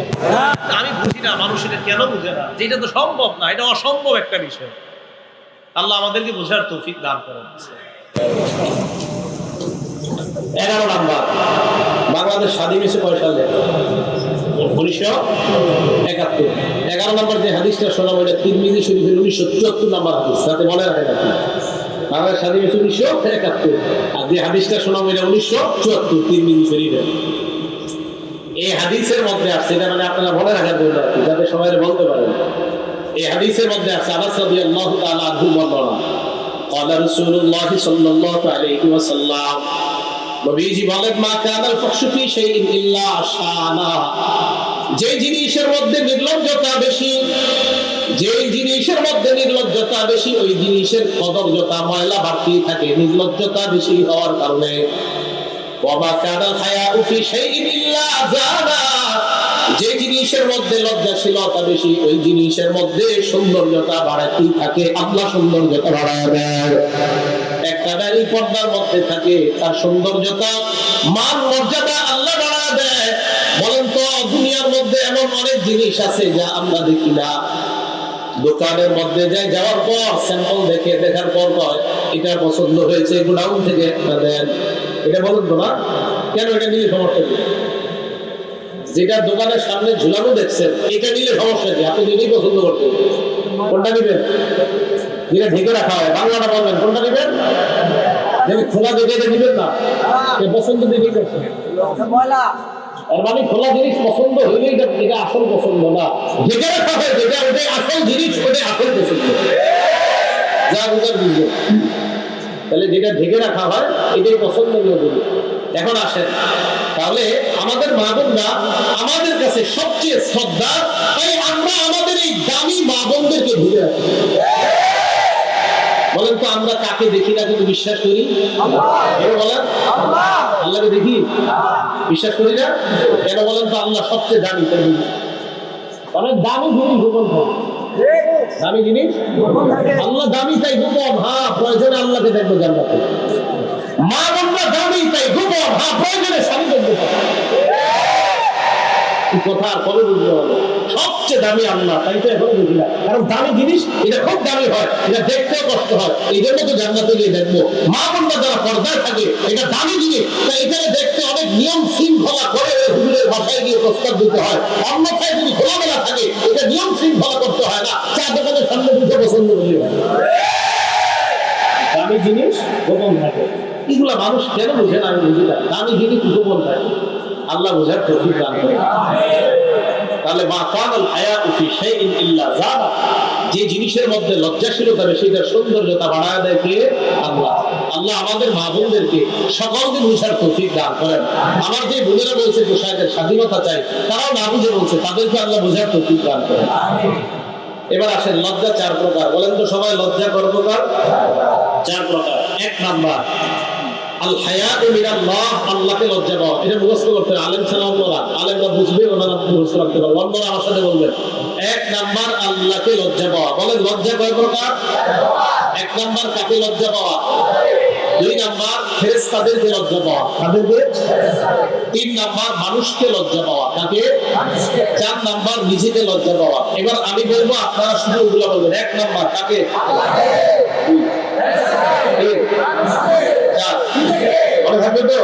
আমি বুঝি না মানুষ এটা কেন বুঝে না, যে এটা তো সম্ভব না, এটা অসম্ভব একটা বিষয়। আল্লাহ আমাদেরকে বোঝার তৌফিক দান করেন। 11 নাম্বার, বাংলাদেশ স্বাধীন হয়েছে কয় সালে? 1971। 11 নম্বর যে হাদিসটা শোনা ওইটা তিরমিজি শরীফের 1974 নম্বর হাদিস, যাতে মনে রাখেন আপনি। বাংলাদেশ স্বাধীন হয়েছে 1971, আর যে হাদিসটা শোনা ওইটা 1974 তিরমিজি শরীফের। এই হাদিসের মধ্যে আছে, এটা মানে আপনারা মনে রাখার জন্য আর কি, যাতে সবাই বলতে পারেন। এই হাদিসের মধ্যে আছে আনাস রাদিয়াল্লাহু তাআলা আনহু বর্ণনা, قال رسول الله صلى الله عليه وسلم, নবীজি বলেন, মা কানাল ফাহশু ফি শাইইন ইল্লা শানা, যে জিনিসের মধ্যে নির্লজ্জতা বেশি, যে জিনিসের মধ্যে নির্লজ্জতা বেশি ওই জিনিসের কদর্যতা ময়লা বাড়তি থাকে নির্লজ্জতা বেশি হওয়ার কারণে। ওয়া মা কানাল হায়াউ ফি শাইইন ইল্লা জানা, যে জিনিসের মধ্যে লজ্জাশীলতা বেশি ওই জিনিসের মধ্যে সৌন্দর্যতা বাড়াতেই থাকে। আল্লাহ সৌন্দর্যতা বাড়ায় দেয়। একটা নারী পর্দার মধ্যে থাকে, তার সৌন্দর্যতা মান মর্যাদা আল্লাহ বাড়ায় দেয়। বলেন তো, দুনিয়ার মধ্যে এমন অনেক জিনিস আছে যা আমরা দেখি না। দোকানের মধ্যে যাওয়ার পর স্যাম্পল দেখার পর এটা পছন্দ হয়েছে, গোডাউন থেকে একটা দেন, এটা বলেন তো না কেন? এটা নিয়ে সমস্যা কি? যেটা দোকানের সামনে ঝুলানো দেখছেন এটা নিলে সমস্যা কি? আপনি নিজেই পছন্দ করতেন, কোনটা নিবেন? যেটা ঢেকে রাখা হয়, বাংলাটা বলবেন, কোনটা নিবেন? যেটা খোলা দেখে এটা নিবেন না, পছন্দ দেখেই করছেন। আর মানে খোলা জিনিস পছন্দ হইলে এটা আসল পছন্দ না, ঢেকে রাখা হয় যেটা ওটাই আসল জিনিস, ওটাই আসল পছন্দ। যা বুঝার বুঝবে। তাহলে যেটা ঢেকে রাখা হয় এটাই পছন্দনীয় জিনিস। এখন আসেন, তাহলে আমাদের মা বোনরা আমাদের কাছে সবচেয়ে শ্রদ্ধা, তাই আমরা আমাদের এই দামি মা বোনদেরকে ঢুকে রাখি। বলেন তো, আমরা কাকে দেখি না কিন্তু বিশ্বাস করি? বলেন, আল্লাহকে দেখি, বিশ্বাস করি না কেন? বলেন তো, আল্লাহ সবচেয়ে দামি। অনেক দামি জিনিস গোপন থাকে, দামি জিনিস আল্লাহ দামি তাই গোপন। হ্যাঁ, প্রয়োজনে আল্লাহকে দেখবো জান্নাতে। মা বোনরা দামি তাই গোপন, হ্যাঁ প্রয়োজনে স্বামী দেখবো। কথা আর কবে বুঝতে হবে? সবচেয়ে দামি আল্লাহ, তাই তো এখনো বুঝি না। কারণ দামি জিনিস এটা খুব দামি হয়, এটা দেখতেও কষ্ট হয়, এই জন্য তো জান্নাতে গিয়ে দেখবো। মা বোনরা যারা পর্দায় থাকে, এটা দামি জিনিস, তাই এখানে দেখতে অনেক নিয়ম শৃঙ্খলা করে হুজুরের ভাষায় গিয়ে প্রস্তাব দিতে হয়। অন্যথায় যদি খোলামেলা থাকে, এটা নিয়ম শৃঙ্খলা করতে হয় না, চা দোকানের সামনে বুঝে পছন্দ করলে হয়। দামি জিনিস গোপন থাকে, এগুলা মানুষ কেন বুঝে না? আমি বুঝি না। দামি জিনিস গোপন থাকে, আল্লাহ বোঝার তৌফিক দান করেন। তাহলে মা কানাল হায়াউ ফি শাইইন ইল্লা জানা, যে জিনিসের মধ্যে লজ্জাশীলতা বেশি তার সৌন্দর্যতা বাড়ায় দেয় কে? আল্লাহ। আল্লাহ আমাদের মা বোনদেরকে সকলকে বুঝার তৌফিক দান করেন। আমার যে বোনেরা বলছে পোশাকের স্বাধীনতা চাই, তারাও না বুঝে বলছে, তাদেরকে আল্লাহ বুঝার তৌফিক দান করেন। এবার আসেন, লজ্জা 4 প্রকার। বলেন তো সবাই, লজ্জা কয় প্রকার? 4 প্রকার। 1 নাম্বার, আল হায়াউ মিনাল্লাহ, আল্লাহকে লজ্জা পাওয়া। এটা মুখস্থ করতে হবে। আলেম ছাড়া অন্যরা, আলেমরা বুঝবে, ওনারা মুখস্থ রাখতে পারবে। অন্যরা আমার সাথে বলবেন, এক নাম্বার আল্লাহকে লজ্জা পাওয়া। বলেন লজ্জা কয় প্রকার? এক নাম্বার কাকে লজ্জা পাওয়া? দুই নাম্বার ফেরেশতাদেরকে লজ্জা পাওয়া। কাদেরকে? তিন নাম্বার মানুষকে লজ্জা পাওয়া। কাকে? চার নাম্বার নিজেকে লজ্জা পাওয়া। এবার আমি বলবো, আপনারা শুধু ওগুলো বলবেন। এক নাম্বার কাকে? থাকবে তো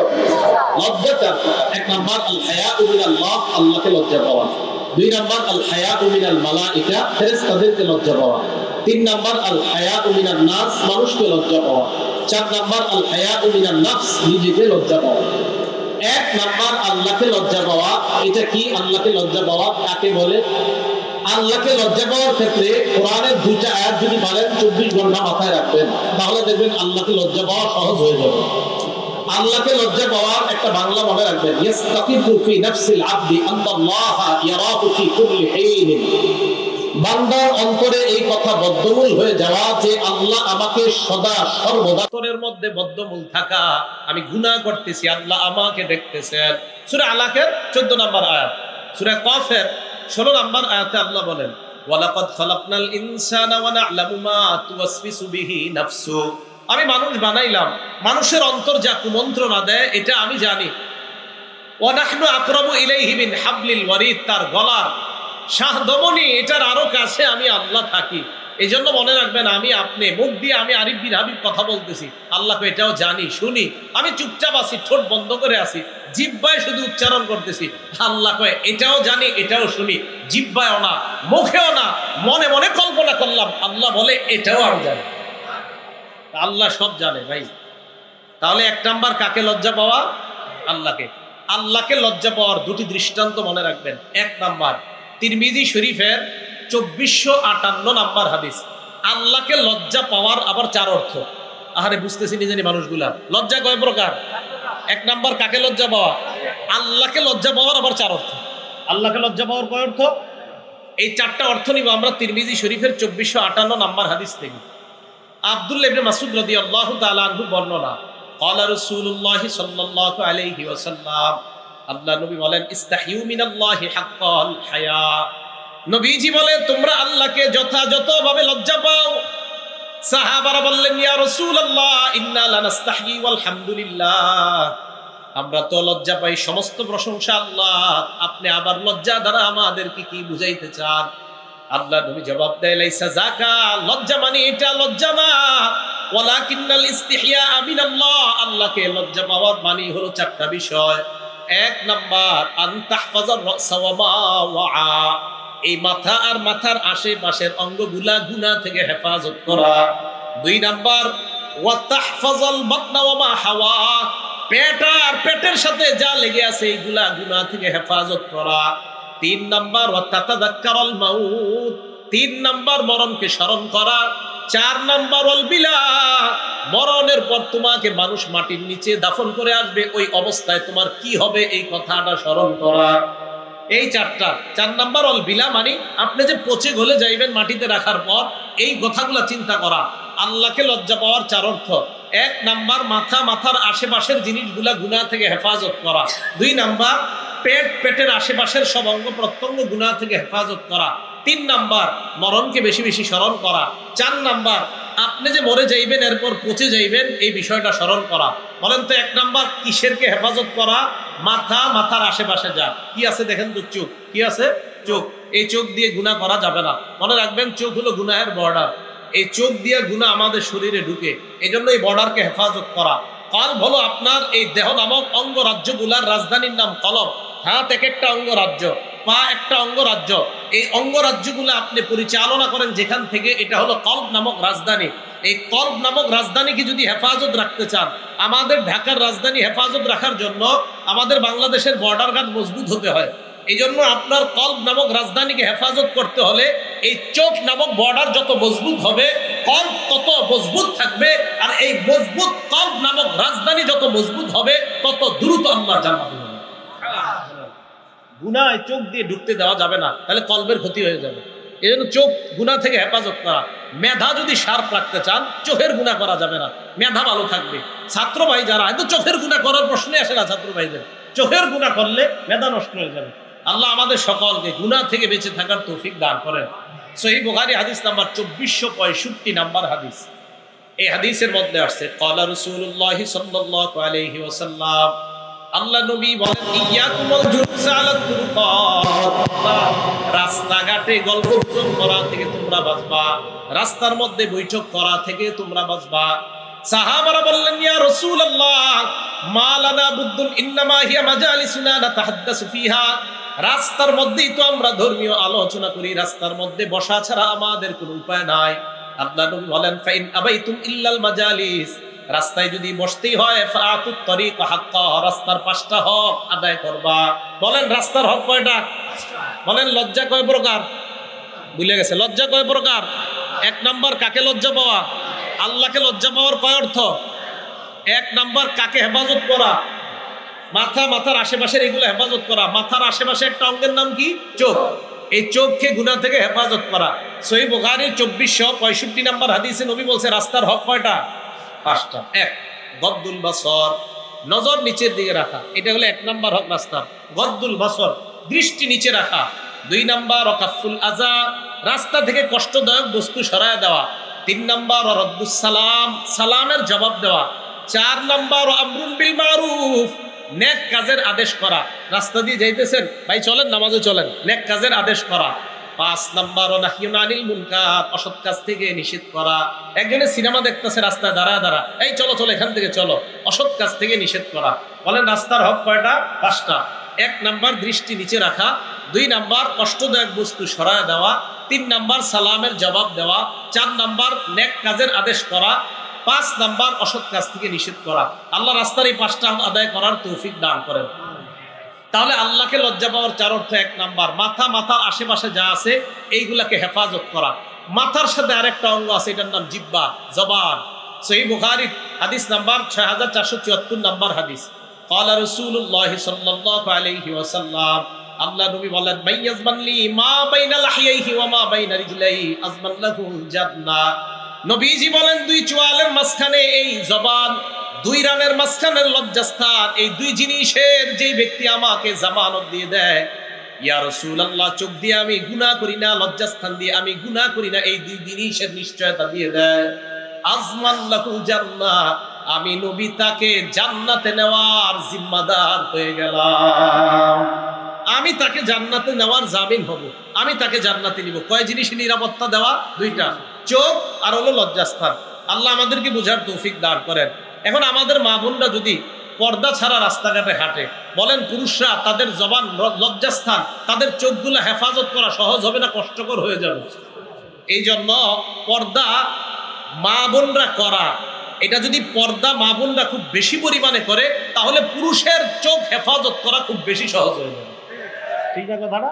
লজ্জা চার। এক নাম্বার আল হায়াউ মিনাল্লাহ, আল্লাহকে লজ্জা পাওয়া। দুই নাম্বার আল হায়াউ মিনাল মালাইকা, ফেরেশতাদেরকে লজ্জা পাওয়া। তিন নাম্বার আল হায়াউ মিনান নাস, মানুষকে লজ্জা পাওয়া। চার নাম্বার আল হায়াউ মিনান নাফস, নিজেকে লজ্জা পাওয়া। এক নাম্বার আল্লাহকে লজ্জা পাওয়া। এটা কি আল্লাহকে লজ্জা পাওয়া? কাকে বলে? আল্লাহকে লজ্জা পাওয়ার ক্ষেত্রে কোরআনের দুইটা আয়াত যদি বলেন 24 ঘন্টা মাথায় রাখবেন, তাহলে দেখবেন আল্লাহকে লজ্জা পাওয়া সহজ হয়ে যাবে। আল্লাহকে লজ্জা পাওয়ার একটা বাংলা মনে রাখবেন, ইয়াস্তাকিফু ফি নাফসিল আবদি আল্লাহ ইয়ারাহু ফি কুল্লি হিন। বান্দার অন্তরে এই কথা বদ্ধমূল হয়ে যাওয়া যে আল্লাহ আমাকে সদা সর্বদা, অন্তরের মধ্যে বদ্ধমূল থাকা, আমি গুনাহ করতেছি, আল্লাহ আমাকে দেখতেছেন। সূরা আলাকের 14 নম্বর আয়াত। সূরা কফের 16 নম্বর আয়াতে আল্লাহ বলেন, ওয়ালাকাদ খালাকনাল ইনসানা ওয়া না'লামু মা তুওয়াসবিসু বিহি নাফসু। আমি মানুষ বানাইলাম, মানুষের অন্তর যা কুমন্ত্রণা দেয় এটা আমি জানি। ওয়া নাহনু আকরাবু ইলাইহি মিন হাবলিল ওয়ারিদ, তার গলার শাহদমনি এটার আরো কাছে আমি আল্লাহ থাকি। এই জন্য মনে রাখবেন, আমি আপনি মুখ দিয়ে আমি আরিফ বিন হাবিব কথা বলতেছি, আল্লাহকে এটাও জানি, শুনি। আমি চুপচাপ আছি, ঠোঁট বন্ধ করে আছি, জিহ্বায় শুধু উচ্চারণ করতেছি। আল্লাহ কয় এটাও জানি, এটাও শুনি, জিহ্বায়ও না, মুখেও না, মনে মনে কল্পনা করলাম। আল্লাহ বলে এটাও আমি জানি। আল্লাহ সব জানে ভাই। তাহলে এক নাম্বার কাকে লজ্জা পাওয়া? আল্লাহকে। আল্লাহকে লজ্জা পাওয়ার দুটি দৃষ্টান্ত মনে রাখবেন। এক নাম্বার তিরমিজি শরীফের 2458 নাম্বার হাদিস। আল্লাহকে লজ্জা পাওয়ার আবার চার অর্থ। আহারে বুঝতেছি নিজেনি মানুষগুলা, লজ্জা কয় প্রকার? এক নাম্বার কাকে লজ্জা পাওয়া? আল্লাহকে লজ্জা পাওয়ার আবার চার অর্থ। আল্লাহকে লজ্জা পাওয়ার কয় অর্থ? এই চারটা অর্থ নিব আমরা তিরমিজি শরীফের 2458 নাম্বার হাদিস থেকে। আব্দুল্লাহ ইবনে মাসউদ রাদিয়াল্লাহু তাআলা আনহু বর্ণনা, ক্বালা রাসূলুল্লাহ সাল্লাল্লাহু আলাইহি ওয়াসাল্লাম, আল্লাহ নবী বলেন, ইস্তাহিউ মিনাল্লাহি হাক্কাল হায়া। নবীজি বলে তোমরা আল্লাহকে যথাযথভাবে লজ্জা পাও। সাহাবারা বললেন, ইয়া রাসূলুল্লাহ ইন্না লানাস্তাহি ওয়াল হামদুলিল্লাহ, আমরা তো লজ্জা পাই, সমস্ত প্রশংসা আল্লাহ, আপনি আবার লজ্জা দ্বারা আমাদেরকে কি বুঝাইতে চান? আল্লাহ নবী জবাব দেয়, লাইসা যাকা, লজ্জা মানে এটা লজ্জা না, ওয়ালাকিন্নাল ইস্তিহিয়া মিনাল্লাহ, আল্লাহকে লজ্জা পাওয়ার মানে হলো চারটা বিষয়। এক নাম্বার আনতাহফাজার রাসা ওয়া মা ওয়া, এই মাথা আর মাথার আশেপাশের অঙ্গগুলা গুনাহ থেকে হেফাজত করা। দুই নাম্বার ওয়া তাহফাজাল বাতনা ওয়া মা হাওয়া, পেট আর পেটের সাথে যা লেগে আছে এইগুলা গুনাহ থেকে হেফাজত করা। তিন নাম্বার ওয়া তাতাযাক্কারুল মাউত, তিন নাম্বার মরণকে স্মরণ করা। চার নাম্বার ওয়াল বিলা, মরণের পর তোমাকে মানুষ মাটির নিচে দাফন করে আসবে, ওই অবস্থায় তোমার কি হবে এই কথাটা স্মরণ করা। এই চারটা। চার নাম্বার ওয়াল বিলা মানে আপনি যে পচে গলে যাইবেন মাটিতে রাখার পর, এই কথাগুলো চিন্তা করা। আল্লাহকে লজ্জা পাওয়ার চার অর্থ। এক নাম্বার মাথা, মাথার আশেপাশের জিনিসগুলা গুনাহ থেকে হেফাজত করা। দুই নাম্বার পেট, পেটের আশেপাশের সব অঙ্গ প্রত্যঙ্গ গুনাহ থেকে হেফাজত করা। তিন নাম্বার মরণকে বেশি বেশি স্মরণ করা। চার নাম্বার আপনি যে মরে যাইবেন এরপর পচে যাইবেন এই বিষয়টা স্মরণ করা। বলেন তো এক নাম্বার কিসেরকে হেফাজত করা? মাথা, মাথার আশেপাশে যা কি আছে দেখেন তো, চোখ কি আছে? চোখ। এই চোখ দিয়ে গুনাহ করা যাবে না। মনে রাখবেন চোখ হলো গুনাহের বর্ডার। এই চোখ দিয়ে গুনাহ আমাদের শরীরে ঢুকে, এই জন্য এই বর্ডারকে হেফাজত করা। কলব হলো আপনার এই দেহ নামক অঙ্গরাজ্যগুলার রাজধানীর নাম কলব। হাত এক একটা অঙ্গরাজ্য, পা একটা অঙ্গরাজ্য। এই অঙ্গরাজ্যগুলো আপনি পরিচালনা করেন যেখান থেকে, এটা হলো কলব নামক রাজধানী। এই কলব নামক রাজধানীকে যদি হেফাজত রাখতে চান, আমাদের ঢাকার রাজধানী হেফাজত রাখার জন্য আমাদের বাংলাদেশের বর্ডার গার্ড মজবুত হতে হয়। এই জন্য আপনার কলব নামক রাজধানীকে হেফাজত করতে হলে এই চোখ নামক বর্ডার যত মজবুত হবে, কলব তত মজবুত থাকবে। আর এই মজবুত কলব নামক রাজধানী যত মজবুত হবে, তত দ্রুত আল্লাহর জান্নাত হবে। গুনাহ চোখ দিয়ে ঢুকতে দেওয়া যাবে না, তাহলে কলবের ক্ষতি হয়ে যাবে। এই জন্য চোখ গুনাহ থেকে হেফাজত করা। মেধা যদি শার্প রাখতে চান, চোখের গুনাহ করা যাবে না, মেধা ভালো থাকবে। ছাত্র ভাই যারা, এত চোখের গুনাহ করার প্রশ্নই আসে না ছাত্র ভাইদের। চোখের গুনাহ করলে মেধা নষ্ট হয়ে যাবে। আল্লাহ আমাদের সকলকে গুনাহ থেকে বেঁচে থাকার তৌফিক দান করেন। সহিহ বুখারী হাদিস নাম্বার 2465 নাম্বার হাদিস। এই হাদিসের মধ্যে আসছে ক্বালা রাসূলুল্লাহ সাল্লাল্লাহু আলাইহি ওয়াসাল্লাম, আল্লাহ নবী বলেন, ইয়াকুমুল জুলুস আলা তুরুকাত, রাস্তাঘাটে গল্পগুজব করা থেকে তোমরা বাঁচবা, রাস্তার মধ্যে বৈঠক করা থেকে তোমরা বাঁচবা। সাহাবারা বললেন, ইয়া রাসূলুল্লাহ মা লানা বুদ্দুন ইন্নামা হিয়া মাজালিসুনা নাতাহাদ্দাসু ফিহা, রাস্তার মধ্যেই তো আমরা ধর্মীয় আলোচনা করি, রাস্তার মধ্যে বসা ছাড়া আমাদের কোনো উপায় নাই। আল্লাহ নবী বলেন, ফাইন আবাইতুম ইল্লাল মাজালিস, রাস্তায় যদি বসতেই হয় ফাআতুত তরিক হাক্কা, রাস্তার 5টা হক আদায় করবা। বলেন রাস্তার হক কয়টা? বলেন লজ্জা কয় প্রকার? ভুলে গেছে। লজ্জা কয় প্রকার? 1 নাম্বার কাকে লজ্জা পাওয়া? আল্লাহকে লজ্জা পাওয়ার কয় অর্থ? 1 নাম্বার কাকে হেফাজত করা? মাথার আশেপাশের এগুলো হেফাজত করা। মাথার আশেপাশে একটা অঙ্গের নাম কি? চোখ। এই চোখকে গুনাহ থেকে হেফাজত করা। সহিহ বুখারীর 2465 নাম্বার হাদিসে নবী বলছে রাস্তার হক কয়টা? 5টা। 1 গদ্দুল বাসর, নজর নিচের দিকে রাখা, এটা হলো 1 নাম্বার হক রাস্তার। গদ্দুল বাসর, দৃষ্টি নিচে রাখা। 2 নাম্বার ওয়াকাফুল আযা, রাস্তা থেকে কষ্টদায়ক বস্তু সরায় দেওয়া। 3 নাম্বার রদ্দুস সালাম, সালামের জবাব দেওয়া। 4 নাম্বার আমরুল বিল মারুফ, নেক কাজের আদেশ করা। রাস্তা দিয়ে যাইতেছেন, ভাই চলেন নামাজে চলেন, নেক কাজের আদেশ করা। 5 নাম্বার নাহিয়ুন আনিল মুনকার, অসৎ কাজ থেকে নিষেধ করা। একজনে সিনেমা দেখতেছে রাস্তায় দাঁড়া, এই চলো এখান থেকে চলো, অসৎ কাজ থেকে নিষেধ করা। বলেন রাস্তার হক কয়টা? 5টা। 1 নাম্বার দৃষ্টি নিচে রাখা, 2 নাম্বার কষ্টদায়ক বস্তু সরায় দেওয়া, 3 নাম্বার সালামের জবাব দেওয়া, 4 নাম্বার নেক কাজের আদেশ করা, 5 নাম্বার অসৎ কাজ থেকে নিষেধ করা। আল্লাহ রাস্তার এই 5টা আদায় করার তৌফিক দান করেন। তাহলে আল্লাহকে লজ্জা পাওয়ার 4 অর্থ। 1 নাম্বার মাথার আশেপাশে যা আছে এইগুলাকে হেফাজত করা। মাথার সাথে আরেকটা অঙ্গ আছে, এটার নাম জিহ্বা, জবান। সহিহ বুখারী হাদিস নাম্বার 6474 নাম্বার হাদিস। ক্বালা রাসূলুল্লাহ সাল্লাল্লাহু আলাইহি ওয়াসাল্লাম, আল্লাহ নবী বলেন, মাইয়াজমানলি মা বাইনা লাহিয়াইহি ওয়া মা বাইনা রিজলাইহি আজমাল্লাহুল জান্নাহ। নবীজি বলেন 2 চোয়ালের মাঝখানে এই জবান, 2 রানের মাঝখানের লজ্জাস্থান, এই 2 জিনিসের যেই ব্যক্তি আমাকে জামানত দিয়ে দেয়, ইয়া রাসূলুল্লাহ চোখ দিয়ে আমি গুনাহ করি না, লজ্জাস্থান দিয়ে আমি গুনাহ করি না, এই 2 জিনিসের নিশ্চয়তা দিয়ে দেয়, আজমাল্লাহুল জান্নাহ, আমি নবী তাকে জান্নাতে নেওয়ার জিম্মাদার হয়ে গেলাম। আমি তাকে জান্নাতে নেওয়ার জামিন হব, আমি তাকে জান্নাতে নিব। কয় জিনিসের নিরাপত্তা দেওয়া? 2টা, চোখ আর হলো লজ্জাস্থান। আল্লাহ আমাদেরকে বুঝার তৌফিক দান করেন। এখন আমাদের মা বোনরা যদি পর্দা ছাড়া রাস্তাঘাটে হাঁটে, বলেন পুরুষরা তাদের জবান, লজ্জাস্থান, তাদের চোখগুলো হেফাজত করা সহজ হবে না কষ্টকর হয়ে যাবে? এই জন্য পর্দা মা বোনরা করা, এটা যদি পর্দা মা বোনরা খুব বেশি পরিমাণে করে, তাহলে পুরুষের চোখ হেফাজত করা খুব বেশি সহজ হয়ে যাবে। ঠিক আছে দাদা?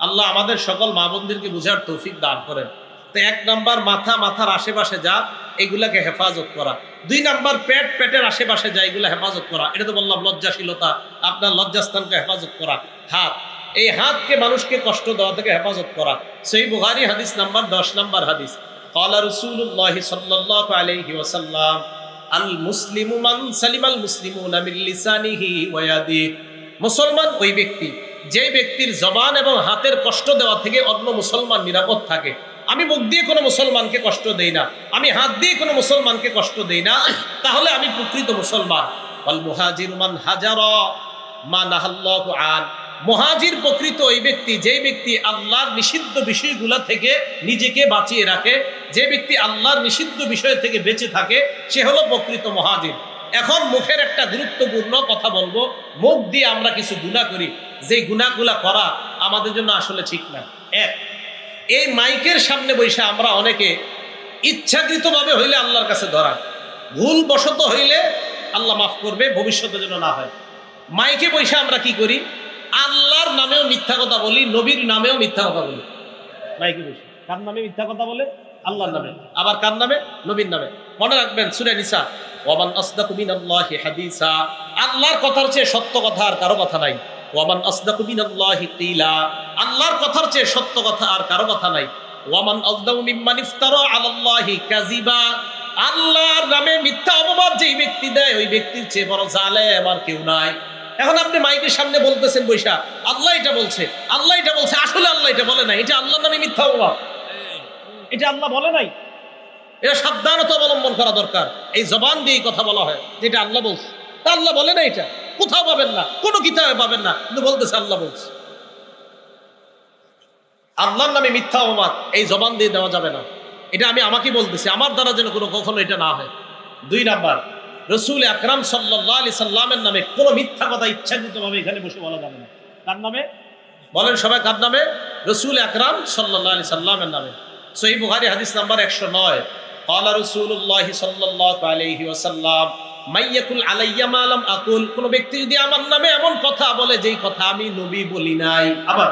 আল্লাহ আমাদের সকল মা বোনদেরকে বুঝার তৌফিক দান করেন। তো 1 নাম্বার মাথার আশেপাশে যা, এগুলাকে হেফাজত করা। 2 নাম্বার পেটের আশেপাশে যা, এগুলা হেফাজত করা। এটা তো বললাম লজ্জাশীলতা, আপনার লজ্জাস্থানকে হেফাজত করা। হাত, এই হাতকে মানুষকে কষ্ট দেওয়া থেকে হেফাজত করা। সহিহ বুখারী হাদিস নাম্বার 10 নাম্বার হাদিস। ক্বালা রাসূলুল্লাহ সাল্লাল্লাহু আলাইহি ওয়াসাল্লাম, আল মুসলিমু মান সালিমাল মুসলিমুনা মিন লিসানিহি ওয়া ইয়াদিহি, মুসলমান ওই ব্যক্তি যে ব্যক্তির জবান এবং হাতের কষ্ট দেওয়া থেকে অন্য মুসলমান নিরাপদ থাকে। আমি মুখ দিয়ে কোনো মুসলমানকে কষ্ট দেই না, আমি হাত দিয়ে কোনো মুসলমানকে কষ্ট দেই না, তাহলে আমি প্রকৃত মুসলমান। ওয়াল মুহাজিরু মান হাজারা মা নাহাল্লাহু আন, মুহাজির প্রকৃত ওই ব্যক্তি যে ব্যক্তি আল্লাহর নিষিদ্ধ বিষয়গুলো থেকে নিজেকে বাঁচিয়ে রাখে, যে ব্যক্তি আল্লাহর নিষিদ্ধ বিষয় থেকে বেঁচে থাকে, সে হলো প্রকৃত মুহাজির। এখন মুখের একটা গুরুত্বপূর্ণ কথা বলবো। মুখ দিয়ে আমরা কিছু গুনাহ করি, যে গুনাহগুলা করা আমাদের জন্য আসলে ঠিক না। 1, এই মাইকের সামনে বসে আমরা অনেকে ইচ্ছাকৃতভাবে হইলে আল্লাহর কাছে ধরা, ভুলবশত হইলে আল্লাহ মাফ করবে, ভবিষ্যতে যেন না হয়। মাইকে বসে আমরা কি করি? আল্লাহর নামেও মিথ্যা কথা বলি, নবীর নামেও মিথ্যা কথা বলি। মাইকে বসে কার নামে মিথ্যা কথা বলে? আল্লাহর নামে। আবার কার নামে? নবীর নামে। মনে রাখবেন সূরা নিসা, ওয়ামান আসদাকু মিনাল্লাহি হাদিসা, আল্লাহর কথার চেয়ে সত্য কথা আর কারো কথা নাই। ওয়ামান আসদাকু মিনাল্লাহি কিলা, আল্লাহর কথার চেয়ে সত্য কথা আর কারো কথা নাই। ওয়ামান আযলামু মিম্মান ইফতারা আলাল্লাহি কাযিবা, আল্লাহর নামে মিথ্যা অপবাদ যেই ব্যক্তি দেয়, ওই ব্যক্তির চেয়ে বড় জালেম আর কেউ নাই। এখন আপনি মাইকের সামনে বলতেছেন বৈশা আল্লাহ এটা বলছে, আল্লাহ এটা বলছে, আসলে আল্লাহ এটা বলে নাই, এটা আল্লাহর নামে মিথ্যা বলা, এটা আল্লাহ বলে নাই। এটা সাবধানতা অবলম্বন করা দরকার। এই জবান দিয়ে কথা বলা হয় যেটা আল্লাহ বলছে, তা আল্লাহ বলে না, এটা কোথাও পাবেন না, কোনো কিতাবে পাবেন না, কিন্তু বলতেছে আল্লাহ বলছে। আল্লাহর নামে মিথ্যা অপবাদ এই জবান দিয়ে দেওয়া যাবে না। এটা আমি আমাকে বলতেছি, আমার দ্বারা যেন কখনো এটা না হয়। 2 নাম্বার, রসুল আকরাম সাল্লাল্লাহু আলাইহি সাল্লামের নামে কোনো মিথ্যা কথা ইচ্ছাকৃতভাবে এখানে বসে বলা যাবে না। কার নামে বলেন সবাই, কার নামে? রসুল আকরাম সাল্লাল্লাহু আলাইহি সাল্লামের নামে। সহিহ বুখারী হাদিস নাম্বার 109, ক্বালা রাসূলুল্লাহ সাল্লাল্লাহু আলাইহি ওয়াসাল্লাম মাইয়াকুল আলাইয়া মা লাম আকুল, কোন ব্যক্তি যদি আমার নামে এমন কথা বলে যেই কথা আমি নবী বলি নাই, আবার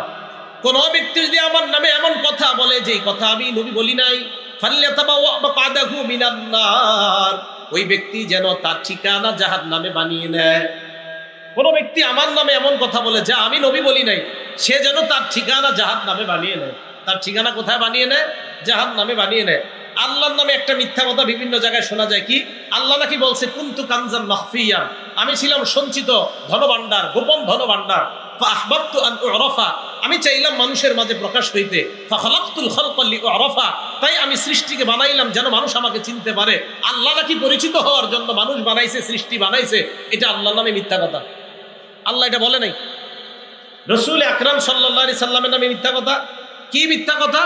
কোন ব্যক্তি যদি আমার নামে এমন কথা বলে যেই কথা আমি নবী বলি নাই, ফাল্যাতাবাওয়া মাকআদাহু মিনান নার, ওই ব্যক্তি যেন তার ঠিকানা জাহান্নামে বানিয়ে নেয়। কোন ব্যক্তি আমার নামে এমন কথা বলে যা আমি নবী বলি নাই, সে যেন তার ঠিকানা জাহান্নামে বানিয়ে নেয়। তার ঠিকানা কোথায় বানিয়ে নেয়? জাহান্নামে বানিয়ে নেয়। আল্লাহর নামে একটা মিথ্যা কথা বিভিন্ন জায়গায় শোনা যায়, কি আল্লাহ নাকি বলছে কুনতু কানজান মাখফিয়ান, আমি ছিলাম সঞ্চিত ধনভাণ্ডার, গোপন ধনভাণ্ডার। ফাআহবাবতু আন উরাফা, আমি চাইলাম মানুষের মাঝে প্রকাশ হইতে। ফাখালাকতুল খালকা লিউরাফা, তাই আমি সৃষ্টিকে বানাইলাম যেন মানুষ আমাকে চিনতে পারে। আল্লাহ নাকি পরিচিত হওয়ার জন্য মানুষ বানাইছে, সৃষ্টি বানাইছে, এটা আল্লাহর নামে মিথ্যা কথা। আল্লাহ এটা বলে নাই। রাসূল আকরাম সাল্লাল্লাহু আলাইহি সাল্লামের নামে মিথ্যা কথা। কি মিথ্যা কথা?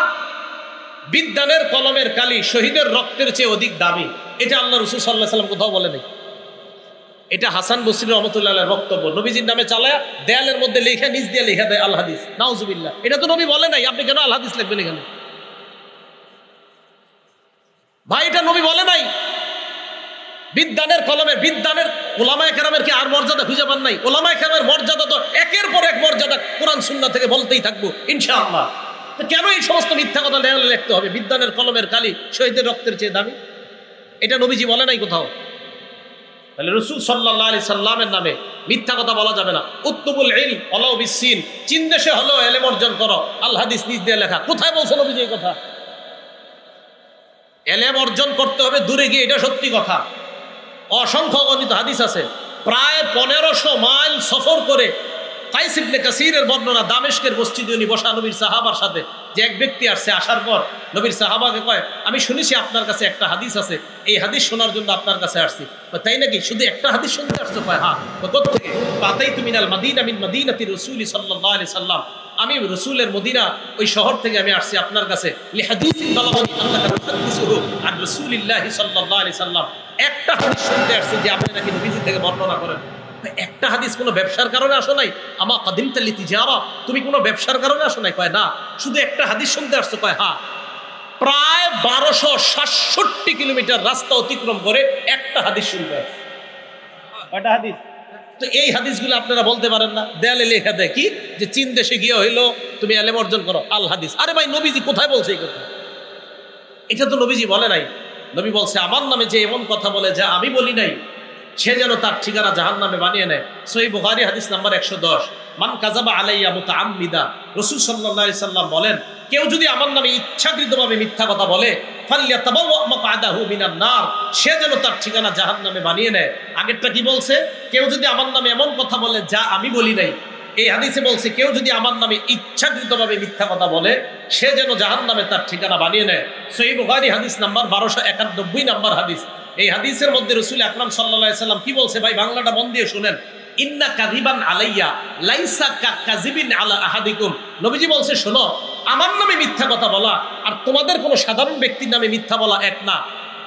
বিদ্যানের কলমের কালি শহীদের রক্তের চেয়ে অধিক দামি, এটা আল্লাহ রাসূল সাল্লাল্লাহু আলাইহি সাল্লাম কোথাও বলে নাই। এটা হাসান বসরি রহমতুল্লাহ আলাইহির বক্তব্য। নবীজির নামে চালায় দেয়ালের মধ্যে লেখা, নিচ দিয়ে লেখা দেয় আল হাদিস। নাউজুবিল্লাহ, এটা তো নবী বলে নাই, আপনি কেন আল হাদিস লিখবেন এখানে? ভাই এটা নবী বলে নাই। বিদ্যানের কলমে, বিদ্যানের ওলামায়ে কেরামের কি আর মর্যাদা খুঁজে পান নাই? ওলামায়ে কেরামের মর্যাদা তো একের পর এক মর্যাদা কোরআন সুন্নাহ থেকে বলতেই থাকবো ইনশাআল্লাহ। তো কেন এই সমস্ত মিথ্যা কথা লিখতে হবে? বিদ্যানের কলমের কালি শহীদের রক্তের চেয়ে দামি, এটা নবীজি বলে নাই কোথাও। তাহলে রাসূল সাল্লাল্লাহু আলাইহি সাল্লামের নামে মিথ্যা কথা বলা যাবে না। উত্তুবুল ইলম ওয়ালাউ বিসসিন, চীন দেশে হলো ইলম অর্জন করো, আল হাদিস নিজ দিয়ে লেখা। কোথায় বলছেন নবীজি এই কথা? ইলম অর্জন করতে হবে দূরে গিয়ে, এটা সত্যি কথা। অসংখ্য অগণিত হাদিস আছে। প্রায় 1500 মাইল সফর করে কাইস ইবনে কাসিরের বর্ণনা, দামেস্কের মসজিদে উনি বসা নবীর সাহাবার সাথে, যে এক ব্যক্তি আসছে, আসার পর নবীর সাহাবাকে কয় আমি শুনেছি আপনার কাছে একটা হাদিস আছে, এই হাদিস শোনার জন্য আপনার কাছে আসছি। তাই নাকি, শুধু একটা হাদিস শুনতে আসছো? কয় হ্যাঁ। কোত্থেকে? আতাইতু মিনাল মাদিনা মিন মাদিনাতি রাসূলি সাল্লাল্লাহু আলাইহি সাল্লাম, আমি রাসূলের মদিনা ওই শহর থেকে আমি আসছি আপনার কাছে। লিহাদিসিন বালাগানি আন্নাকা তুহাদ্দিসুহু আন রাসূলিল্লাহি সাল্লাল্লাহু আলাইহি সাল্লাম, একটা হাদিস শুনতে আসছে যে আপনি নাকি নবীজি থেকে বর্ণনা করেন। একটা হাদিস, কোনো ব্যবসার কারণে আসো নাই? আমা কাদিমতা লিতিজারা, তুমি কোনো ব্যবসার কারণে আসো নাই? কয় না। শুধু একটা হাদিস শুনতে আসছো? কয় হ্যাঁ। প্রায় 1267 কিলোমিটার রাস্তা অতিক্রম করে একটা হাদিস শুনতে আসছে। কয়টা হাদিস? তো এই হাদিসগুলো আপনারা বলতে পারেন না? দেয়ালে লেখা দেয় কি যে চীন দেশে গিয়ে হইলো তুমি ইলম অর্জন করো, আল হাদিস। আরে ভাই, নবীজি কোথায় বলছে এই কথা? এটা তো নবীজি বলে নাই। নবী বলছে আমার নামে যে এমন কথা বলে যা আমি বলি নাই, সে যেন তার ঠিকানা জাহান্নামে বানিয়ে নেয়। সহিহ বুখারী হাদিস নাম্বার 110, মান কাযাবা আলাইয়া মুতাআম্মিদা, রাসূল সাল্লাল্লাহু আলাইহি সাল্লাম বলেন, কেউ যদি আমার নামে ইচ্ছাকৃতভাবে মিথ্যা কথা বলে, ফাল্যাতাবাওয়া মাকআদাহু মিনান নার, সে যেন তার ঠিকানা জাহান্নামে বানিয়ে নেয়। আগেরটা কি বলছে? কেউ যদি আমার নামে এমন কথা বলে যা আমি বলি নাই। এই হাদিসে বলছে কেউ যদি আমার নামে ইচ্ছাকৃতভাবে মিথ্যা কথা বলে, সে যেন জাহান্নামে তার ঠিকানা বানিয়ে নেয়। সহিহ বুখারী হাদিস নাম্বার 1291 নাম্বার হাদিস। এই হাদিসের মধ্যে রাসূল আকরাম সাল্লাল্লাহু আলাইহি সাল্লাম কি বলছে? ভাই বাংলাটা মন দিয়ে শুনেন। ইন্না কাযিবান আলাইয়া লাইসা কাযিবিন আলা আহাদিকুম, নবীজি বলছে শোনো, আমার নামে মিথ্যা কথা বলা আর তোমাদের কোনো সাধারণ ব্যক্তির নামে মিথ্যা বলা এক না।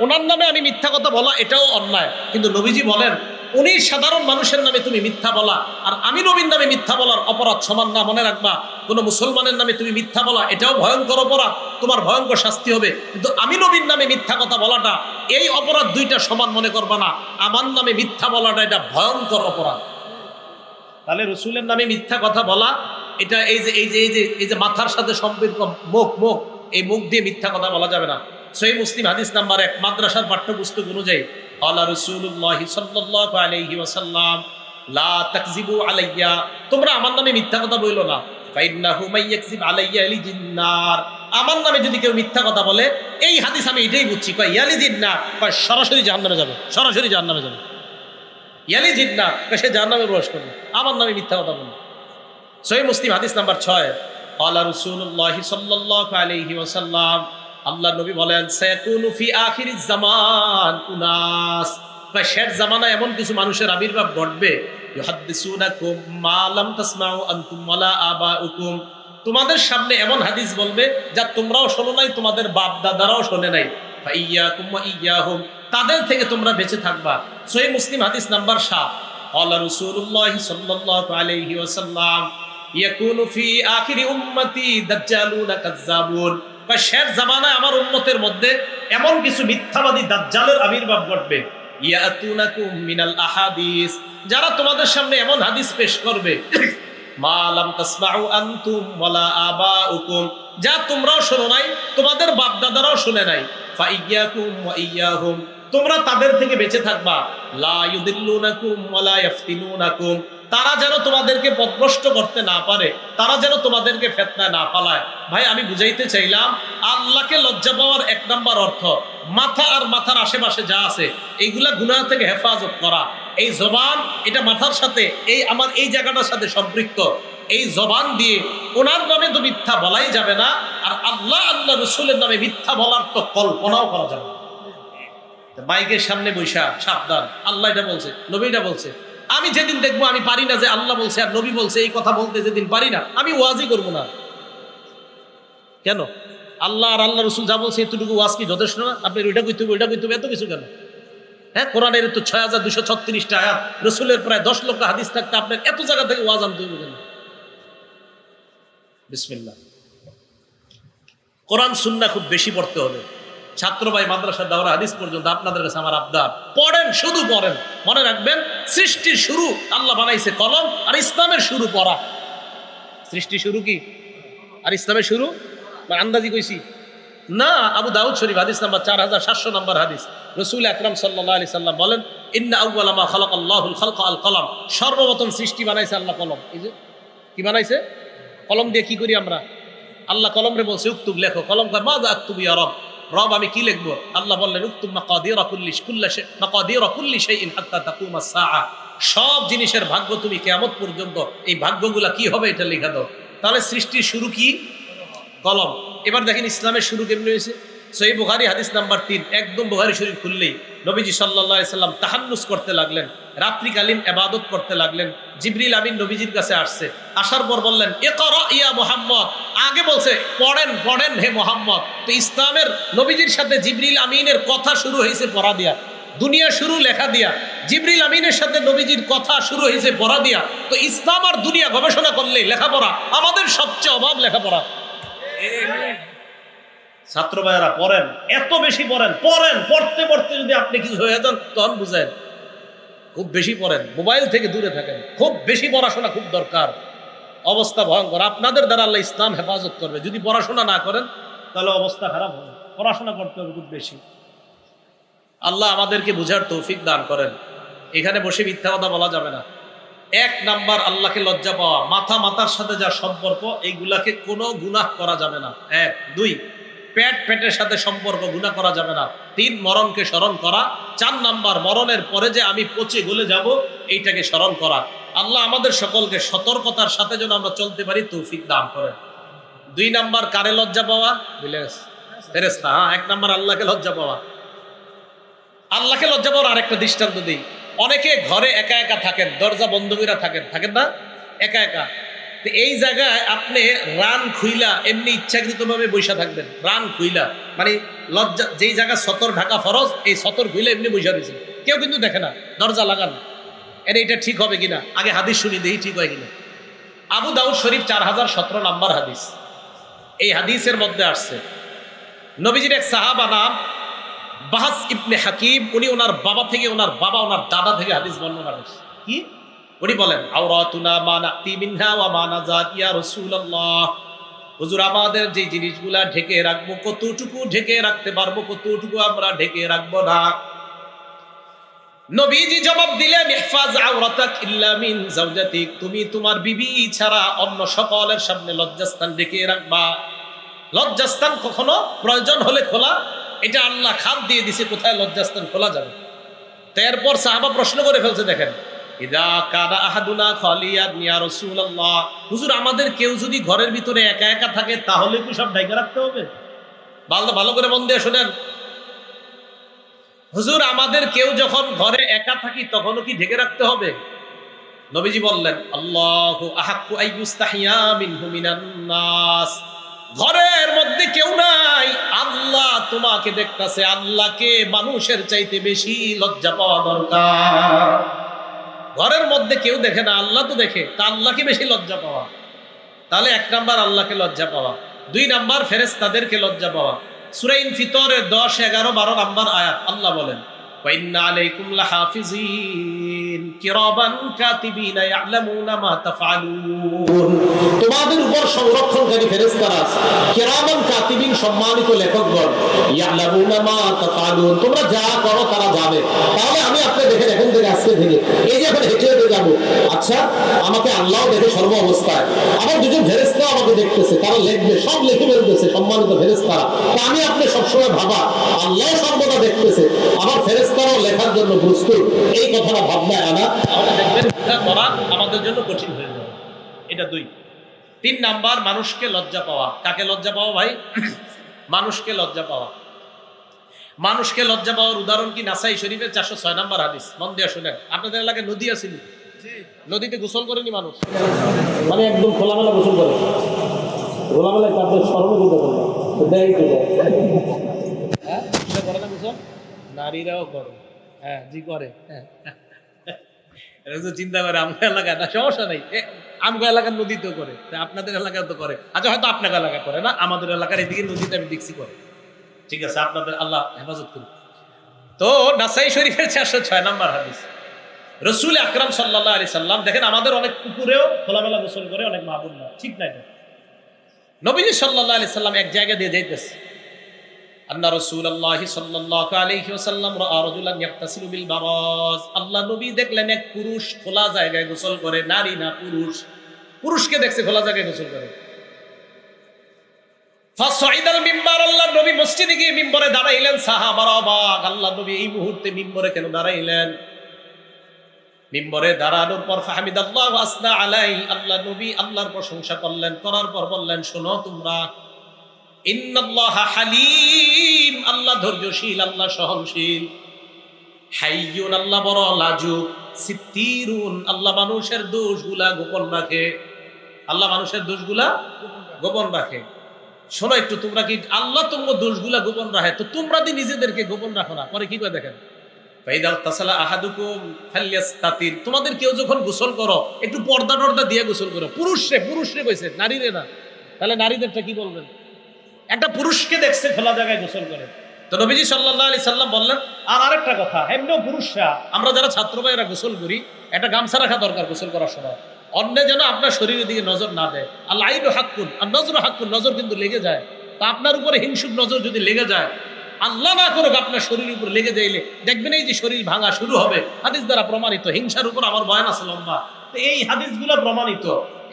ওনার নামে আমি মিথ্যা কথা বলা এটাও অন্যায়, কিন্তু নবীজি বলেন উনি সাধারণ মানুষের নামে তুমি মিথ্যা বলা আর আমি নবীর নামে মিথ্যা বলার অপরাধ সমান না। মনে রাখবা, কোনো মুসলমানের নামে তুমি মিথ্যা বলা এটাও ভয়ঙ্কর অপরাধ, তোমার ভয়ঙ্কর শাস্তি হবে, কিন্তু আমি নবীর নামে মিথ্যা কথা বলাটা, এই অপরাধ দুইটা সমান মনে করবা না। আমার নামে মিথ্যা বলাটা এটা ভয়ঙ্কর অপরাধ। তাহলে রসুলের নামে মিথ্যা কথা বলা এটা এই যে মাথার সাথে সম্পর্ক, মুখ, এই মুখ দিয়ে মিথ্যা কথা বলা যাবে না। সহিহ মুসলিম হাদিস নাম্বার 1, মাদ্রাসার পাঠ্যপুস্তক অনুযায়ী, আল্লাহ রাসূলুল্লাহ সাল্লাল্লাহু আলাইহি ওয়াসাল্লাম, লা তাকযিবু আলাইয়া, তোমরা আমার নামে মিথ্যা কথা বইলো না। ফাইন্নাহু মাইয়াকযিব আলাইয়া ইয়ালিজিন্নার, আমার নামে যদি কেউ মিথ্যা কথা বলে, এই হাদিস আমি এটাই বুঝছি, কয় ইয়ালিজিন্নার, কয় সরাসরি জাহান্নামে যাবে, সরাসরি জাহান্নামে যাবে। ইয়ালি জিন্না, সে জাহান্নামে প্রবেশ করবে, আমার নামে মিথ্যা কথা বলবে। সহিহ মুসলিম হাদিস নাম্বার 6, ক্বালা রাসূলুল্লাহি সাল্লাল্লাহু আলাইহি ওয়াসাল্লাম, আল্লাহ নবী বলেন, সায়াকুনু ফি আখিরিজ জামান উনাস, শেষ জামানায় এমন কিছু মানুষের আবির্ভাব ঘটবে, ইউহাদ্দিসুনাকুম মা লাম তাসমাউ আনতুম ওয়ালা আবাউকুম, তোমাদের সামনে এমন হাদিস বলবে যা তোমরাও শোনো নাই, তোমাদের বাপ দাদারাও শোনে নাই। ফাইয়াকুম ওয়া ইয়াহুম, তাদের থেকে তোমরা বেঁচে থাকবা। সহিহ মুসলিম হাদিস নাম্বার 7, ক্বালা রাসূলুল্লাহি সাল্লাল্লাহু আলাইহি ওয়াসাল্লাম, ইয়াকুনু ফি আখিরি উম্মতি দাজ্জালুনা কাজ্জাবুন, শেষ জামানায় আমার উম্মতের মধ্যে এমন কিছু মিথ্যাবাদী দাজ্জালের আবির্ভাব ঘটবে, ইয়াতুনাকুম মিনাল আহাদিস, যারা তোমাদের সামনে এমন হাদিস পেশ করবে, মা লাম তাসমাউ আনতুম ওয়ালা আবাউকুম, যা তোমরাও শোনো নাই, তোমাদের বাপ দাদারাও শুনে নাই। ফাইয়াকুম ওয়া ইয়াহুম, তোমরা তাদের থেকে বেঁচে থাকবা। লা ইউদিল্লুনাকুম ওয়ালা ইফতিনুনাকুম, তারা যেন তোমাদেরকে পথভ্রষ্ট করতে না পারে, তারা যেন তোমাদেরকে ফিতনায় না ফালায়। ভাই, আমি বুঝাইতে চাইলাম, আল্লাহকে লজ্জা পাওয়ার 1 নাম্বার অর্থ মাথা আর মাথার আশেপাশে যা আছে এইগুলা গুনাহ থেকে হেফাজত করা। এই জবান, এটা মাথার সাথে, এই আমার এই জায়গাটার সাথে সম্পৃক্ত। এই জবান দিয়ে ওনার নামে তো মিথ্যা বলাই যাবে না, আর আল্লাহ আল্লাহ রসুলের নামে মিথ্যা বলার তো কল্পনাও করা যাবে না। মাইকের সামনে বৈশা সাবধান, আল্লাহ এটা বলছে, নবী এটা বলছে। আমি যেদিন দেখবো আমি পারি না যে আল্লাহ বলছে আর নবী বলছে এই কথা বলতে, যেদিন পারি না আমি ওয়াজই করবো না। কেন? আল্লাহ আর আল্লাহ রসুল যা বলছে এতটুকু ওয়াজ কি যথেষ্ট না? আপনি ওইটা কইতে হবে, ওইটা কইতে হবে, এত কিছু কেন? হ্যাঁ, কোরআনের তো 6236টা আয়াত, রসুলের প্রায় 10 লক্ষ হাদিস থাকতে আপনার এত জায়গা থেকে ওয়াজ আনতে হবে কেন? বিসমিল্লাহ। কোরআন সুন্নাহ খুব বেশি পড়তে হবে। ছাত্র ভাই, মাদ্রাসা দাওরা হাদিস পর্যন্ত আপনাদের কাছে আমার আবদার, পড়েন, শুধু পড়েন। মনে রাখবেন, সৃষ্টির শুরু আল্লাহ বানাইছে কলম, আর ইসলামের শুরু পড়া। সৃষ্টির শুরু কি আর ইসলামের শুরু? আন্দাজি কইছি না। আবু দাউদ শরীফ হাদিস নাম্বার 4700 নম্বর হাদিস, রাসূল আকরাম সাল্লাল্লাহু আলাইহি সাল্লাম বলেন, ইন্না আউওয়ালা মা খালাকাল্লাহুল খালকা আল কলম, সর্বপ্রথম সৃষ্টি বানাইছে আল্লাহ কলম। এই যে কি বানাইছে? কলম দিয়ে কি করি আমরা? আল্লাহ কলম রে বলছে উক্তুব, লেখো। কলম কয় মা যা আক্তুবু ইয়া রব, রব আমি কি লিখবো? আল্লাহ বললেন উক্তুব মাকাদিরা কুল্লি শাইইন হাত্তা তাকুমাস সাআ, সব জিনিসের ভাগ্য তুমি কিয়ামত পর্যন্ত এই ভাগ্যগুলা কি হবে এটা লিখে দাও। তাহলে সৃষ্টির শুরু কি? কলম। এবার দেখেন ইসলামের শুরু কেমনে হয়েছে। সহিহ বুখারী হাদিস নাম্বার 3, একদম বুখারী শরীফ খুললেই নবীজি সাল্লাল্লাহু আলাইহি সাল্লাম তাহান্নুস করতে লাগলেন, রাত্রিকালীন ইবাদত করতে লাগলেন। জিবরিল আমিন নবীজির কাছে আসছে, আসার পর বললেন ইকরা ইয়া মুহাম্মদ, আগে বলছে পড়েন পড়েন হে মুহাম্মদ। তো ইসলামের নবীজির সাথে জিবরিল আমিনের কথা শুরু হয়েছে পড়া দিয়া, দুনিয়া শুরু লেখা দিয়া। জিবরিল আমিনের সাথে নবীজির কথা শুরু হয়েছে পড়া দিয়া। তো ইসলাম আর দুনিয়া গবেষণা করলে লেখাপড়া, আমাদের সবচেয়ে অভাব লেখাপড়া। ছাত্র ভাইয়েরা পড়েন, এত বেশি পড়েন, পড়তে পড়তে যদি আপনি কিছু হয়ে যান তখন বুঝেন। খুব বেশি পড়েন, মোবাইল থেকে দূরে থাকেন, খুব বেশি পড়াশোনা খুব দরকার। অবস্থা ভয়ঙ্কর, আপনাদের দ্বারা আল্লাহ ইসলাম হেফাজত করবে। যদি পড়াশোনা না করেন তাহলে অবস্থা খারাপ হবে। পড়াশোনা করতে হবে খুব বেশি। আল্লাহ আমাদেরকে বুঝার তৌফিক দান করেন। এখানে বসে মিথ্যা কথা বলা যাবে না। 1 নাম্বার আল্লাহকে লজ্জা পাওয়া, মাথার সাথে যা সম্পর্ক এইগুলাকে কোনো গুনাহ করা যাবে না। 1, 2 পেটের সাথে সম্পর্ক, গুনাহ করা যাবে না। 3 মরণকে স্মরণ করা। 4 নাম্বার মরণের পরে যে আমি পচে গলে যাব এইটাকে স্মরণ করা। আল্লাহ আমাদের সকলকে সতর্কতার সাথে যেন আমরা চলতে পারি তৌফিক দান করেন। 2 নাম্বার কারে লজ্জা পাওয়া? ফেরেশতা। 1 নাম্বার আল্লাহকে লজ্জা পাওয়া। আল্লাহকে লজ্জা পাওয়ার আরেকটা দৃষ্টান্ত দিই। অনেকে ঘরে একা একা থাকেন, দরজা বন্ধ করে থাকেন না, একা একা। তো এই জায়গায় আপনি রান খুইলা এমনি ইচ্ছাকৃতভাবে বৈশা থাকবেন, রান খুইলা, মানে লজ্জা, যেই জায়গা সতর ঢাকা ফরজ, এই সতর খুইলা এমনি বৈশা রয়েছে, কেউ কিন্তু দেখে না, দরজা লাগান। এটা ঠিক হবে কিনা আগে হাদিস শুনি, দেখি ঠিক হয় কিনা। আবু দাউদ শরীফ 4017 নম্বর হাদিস। এই হাদিসের মধ্যে আসছে নবীজির এক সাহাবা নাম বাহাস ইবনে হাকিম, উনি ওনার বাবা থেকে, ওনার দাদা থেকে হাদিস বর্ণনা করেন। কি উনি বলেন, আওরাতুনা মা নাতি মিনহা ওয়া মা নাজাত ইয়া রাসূলুল্লাহ, হুজুর আমাদের যে জিনিসগুলা ঢেকে রাখবো, কতটুকু ঢেকে রাখতে পারবো, কতটুকু আমরা ঢেকে রাখবো না। নবীজি জবাব দিলেন, ইহফাজ আওরাতাক ইল্লা মিন যাওজাতিক, তুমি তোমার বিবি ছাড়া অন্য সকলের সামনে লজ্জাস্থান ঢেকে রাখবা। লজ্জাস্থান কখনো প্রয়োজন হলে খোলা, এটা আল্লাহ খাদ দিয়ে দিছে, কোথায় লজ্জাস্থান খোলা যাবে। তো এরপর সাহাবা প্রশ্ন করে ফেলছে, দেখেন, ইদা কানা আহাদুনা খালিয়ান ইয়া রাসূলুল্লাহ, হুজুর আমাদের কেউ যদি ঘরের ভিতরে একা একা থাকে তাহলে কি সব ঢেকে রাখতে হবে? ভালো করে মন দিয়ে শুনেন, হুজুর আমাদের কেউ যখন ঘরে একা থাকি তখনও কি ঢেকে রাখতে হবে? নবীজি বললেন, আল্লাহু আহাক্কু আইয়ুস্তাহিয়া মিনহু মিনান নাস, ঘরের মধ্যে কেউ নাই, আল্লাহ তোমাকে দেখতাছে, আল্লাহকে মানুষের চাইতে বেশি লজ্জা পাওয়া দরকার। ঘরের মধ্যে কেউ দেখে না, আল্লাহ তো দেখে, তা আল্লাহকে বেশি লজ্জা পাওয়া। তাহলে 1 নাম্বার আল্লাহকে লজ্জা পাওয়া, 2 নাম্বার ফেরেশতাদেরকে লজ্জা পাওয়া। সূরা ইনফিতরের 10, 11, 12 নাম্বার আয়াত আল্লাহ বলেন, ওয়া ইন্না আলাইকুম লাহাফিজিন কিরামান কাতিবিনা ইয়ালামুনা মা তাফআলুন, তোমাদের উপর সংরক্ষণকারী ফেরেশতারা আছে, কিরামান কাতিবিন সম্মানিত লেখকগণ, ইয়ালামুনা মা তাফআলুন, তোমরা যা করো তারা জানে। তাহলে আমি আপনি দেখেন এখন থেকে আজকে থেকে এই যে এখন হেঁটে হেঁটে যাবো, আচ্ছা আমাকে আল্লাহ দেখে সর্ব অবস্থায়, আবার 2জন ফেরেশতা আমাকে দেখতেছে, তারা লিখবে, সব লিখে ফেলতেছে সম্মানিত ফেরেশতারা। তা আমি আপনি সবসময় ভাবা আল্লাহ সর্বদা দেখতেছে, আবার ফেরেশতারাও লেখার জন্য প্রস্তুত, এই কথাটা ভাবনায় আনা, তাহলে দেখবেন এটা করা আমাদের জন্য কঠিন হয়ে যাবে। এটা 2। 3 নাম্বার মানুষকে লজ্জা পাওয়া। কাকে লজ্জা পাওয়া ভাই? মানুষকে লজ্জা পাওয়া। মানুষকে লজ্জা পাওয়ার উদাহরণ কি? নাসাই শরীফের 406 নাম্বার হাদিস, মন দিয়ে শুনেন। আপনাদের এলাকায় নদী আছে? নদীতে গোসল করেনি মানুষ? মানে একদম খোলামেলা গোসল করে, খোলামেলা তাদের স্মরণে দিতে পারবে, দেয় তো দেয়। হ্যাঁ করে না গোসল? নারীরাও করে। হ্যাঁ জি করে। হ্যাঁ চিন্তা করে আমগো এলাকায় না, সমস্যা নেই, আমগো এলাকার নদীতেও করে, আপনাদের এলাকায় তো করে। আচ্ছা হয়তো আপনার এলাকা করে না, আমাদের এলাকার এদিকে নদীতে আমি দেখছি করে। ঠিক আছে, আপনাদের আল্লাহ হেফাজত করুন। তো নাসাই শরীফের 406 নাম্বার হাদিস, রাসূল আকরাম সাল্লাল্লাহু আলাইহি সাল্লাম, দেখেন আমাদের অনেক পুকুরেও খোলামেলা গোসল করে অনেক মা বোনরা, ঠিক না এটা? নবীজি সাল্লাল্লাহু আলাইহি সাল্লাম এক জায়গা দিয়ে যাইতেছে, আন্না রাসূলুল্লাহ সাল্লাল্লাহু আলাইহি ওয়াসাল্লাম রাআ রাজুলান ইয়াগতাসিলু বিল বারাজ, আল্লাহ নবী দেখলেন এক পুরুষ খোলা জায়গায় গোসল করে, নারী না পুরুষ, পুরুষকে দেখছে খোলা জায়গায় গোসল করে। ফাসাইদাল মিম্বার, আল্লাহ নবী মসজিদে গিয়ে মিম্বরে দাঁড়াইলেন, সাহাবারা অবাক, আল্লাহ নবী এই মুহূর্তে মিম্বরে কেন দাঁড়াইলেন? মিম্বরে দাঁড়ানোর পর ফাহমিদাল্লাহ ওয়া আসনা আলাইহি, আল্লাহ নবী আল্লাহর প্রশংসা করলেন, করার পর বললেন, শোনো তোমরা, ইন্নাল্লাহা হালিম, আল্লাহ ধৈর্যশীল, আল্লাহ সহনশীল, হাইয়ুন, আল্লাহ বড় লাজুক, সিত্তিরুন, আল্লাহ মানুষের দোষগুলা গোপন রাখে, আল্লাহ মানুষের দোষগুলা গোপন রাখে। শোনো একটু, তোমরা কি আল্লাহ তোমার দোষগুলা গোপন রাখে, তো তোমরা দি নিজেদেরকে গোপন রাখো না? পরে কি করে দেখেন, তোমাদের কেউ যখন গোসল করো একটু পর্দা টর্দা দিয়ে গোসল করো। পুরুষরে কইছে, নারীরে না। তাহলে নারীদেরটা কি বলবেন? একটা পুরুষকে দেখছে খোলা জায়গায় গোসল করে, তো নবীজি সাল্লাল্লাহু আলাইহি সাল্লাম বললেন, আর আরেকটা কথা, এমনিও পুরুষরা, আমরা যারা ছাত্র ভাইরা গোসল করি, একটা গামছা রাখা দরকার গোসল করার সময়, অন্য যেন আপনার শরীরের দিকে নজর না দেয়। আল্লাহ আইনু হাক্কুন আর নজর হাক্কুন, নজর কিন্তু লেগে যায়। তা আপনার উপরে হিংসুক নজর যদি লেগে যায়, আল্লাহ না করুক আপনার শরীরের উপর লেগে যাইলে দেখবেন এই যে শরীর ভাঙা শুরু হবে, হাদিস দ্বারা প্রমাণিত। হিংসার উপর আমার বয়ান আছে লম্বা, তো এই হাদিসগুলো প্রমাণিত।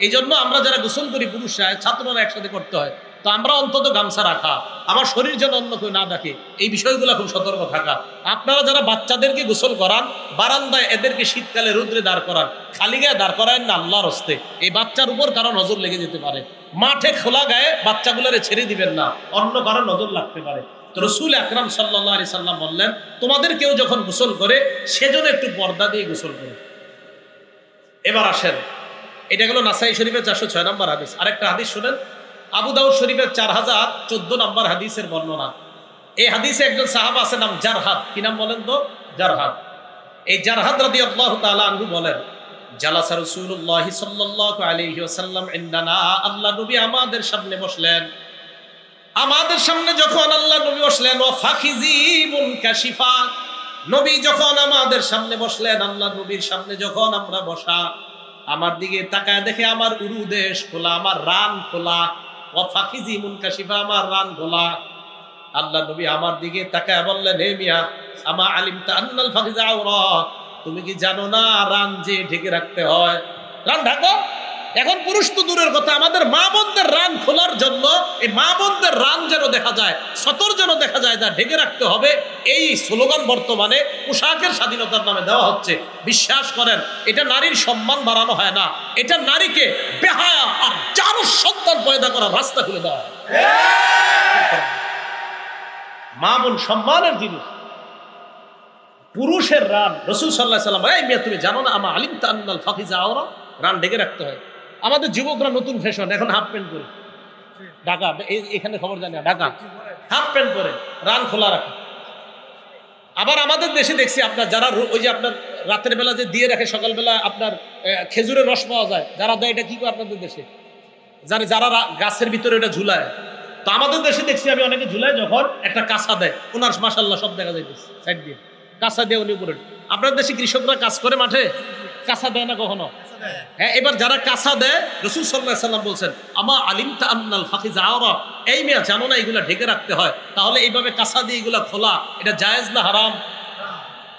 এই জন্য আমরা যারা গোসল করি পুরুষরা, ছাত্ররা একসাথে করতে হয়, তো আমরা অন্তত গামছা রাখা, আমার শরীর যেন অন্য কেউ না দেখে, এই বিষয়গুলো খুব সতর্ক থাকা। আপনারা যারা বাচ্চাদেরকে গোসল করান, বারান্দায় এদেরকে শীতকালে রৌদ্রে দাঁড় করান, খালি গায়ে দাঁড় করায় না আল্লাহর হস্তে, এই বাচ্চার উপর কারো নজর লেগে যেতে পারে। মাঠে খোলা গায়ে বাচ্চাগুলোরে ছেড়ে দিবেন না, অন্য কারো নজর লাগতে পারে। তো রাসূল আকরাম সাল্লাল্লাহু আলাইহি সাল্লাম বললেন, তোমাদের কেউ যখন গোসল করে সেজন্য একটু পর্দা দিয়ে গোসল করে। এবার আসেন, এটা গেল নাসাই শরীফের 406 নম্বর হাদিস। আরেকটা হাদিস শুনেন, আবু দাউদ শরীফের 4014 নম্বর হাদিসের বর্ণনা। এই হাদিসে একজন সাহাবা আছে, নাম জারহাদ। কি নাম বলেন তো? জারহাদ। এই জারহাদ রাদিয়াল্লাহু তাআলা আনহু বলেন, জালাসা রাসূলুল্লাহ সাল্লাল্লাহু আলাইহি ওয়াসাল্লাম ইনদানা, আল্লাহ নবী আমাদের সামনে বসলেন। আমাদের সামনে যখন আল্লাহ নবী বসলেন, ওয়া ফাখিজি মুনকাশিফা, নবী যখন আমাদের সামনে বসলেন, আল্লাহ নবীর সামনে যখন আমরা বসা, আমার দিকে তাকায় দেখে আমার উরুদেশ খোলা, আমার রান খোলা। ওয়া ফাখিজি মুনকাশিফা, আমার রান খোলা। আল্লাহ নবী আমার দিকে তাকায় বললেন, হে মিয়া, আমা আলিমতা আন্নাল ফাখিজা আওরা, তুমি কি জানো না রান যে ঢেকে রাখতে হয়? রান ঢাকো, এখন পুরুষ তো দূরের কথা, আমাদের মা বোনদের রান খোলার জন্য এই মা বোনদের রান যেন দেখা যায়, সতর যেন দেখা যায়, তা ঢেকে রাখতে হবে, এই স্লোগান বর্তমানে পোশাকের স্বাধীনতার নামে দেওয়া হচ্ছে। বিশ্বাস করেন, এটা নারীর সম্মান বাড়ানো হয় না, এটা নারীকে বেহায়া আর জারজ সন্তান পয়দা করার রাস্তা খুলে দেওয়া হয়। মা বোন সম্মানের জিনিস। পুরুষের রান, রাসূল সাল্লাল্লাহু আলাইহি ওয়াসাল্লাম, এই মিয়া তুমি জানো না আমা আলিমতা আন্নাল ফাকিজা আওরা, রান ঢেকে রাখতে হয়। আমাদের যুবকরা নতুন ফ্যাশন, এখন হাফ প্যান্ট পরে ঢাকা, এখানে খবর জানি না, ঢাকা হাফ প্যান্ট পরে রান খোলা রাখে। আবার আমাদের দেশে দেখছি আপনার যারা ওই যে আপনার রাতের বেলা যে দিয়ে রাখে, সকালবেলা আপনার খেজুরের রস পাওয়া যায়, যারা দেয়, এটা কি করে আপনাদের দেশে? যারা গাছের ভিতরে এটা ঝুলায়। তো আমাদের দেশে দেখছি আমি অনেকে ঝুলায়, যখন একটা কাঁচা দেয়, ওনার মাশাআল্লাহ সব দেখা যাইতেছে সাইড দিয়ে কাঁচা দিয়ে উনি উপরে। আপনার দেশে কৃষকরা কাজ করে মাঠে, কাঁচা দেয় না কখনো? হ্যাঁ, এবার যারা কাঁচা দেয়, রাসূল সাল্লাল্লাহু আলাইহি ওয়াসাল্লাম বলছেন আমা আলিমতা আন্নাল ফাকিজা আওরা, এই মিয়া জানো না এগুলা ঢেকে রাখতে হয়? তাহলে এইভাবে কাঁচা দিয়ে এগুলা খোলা, এটা জায়েজ না হারাম?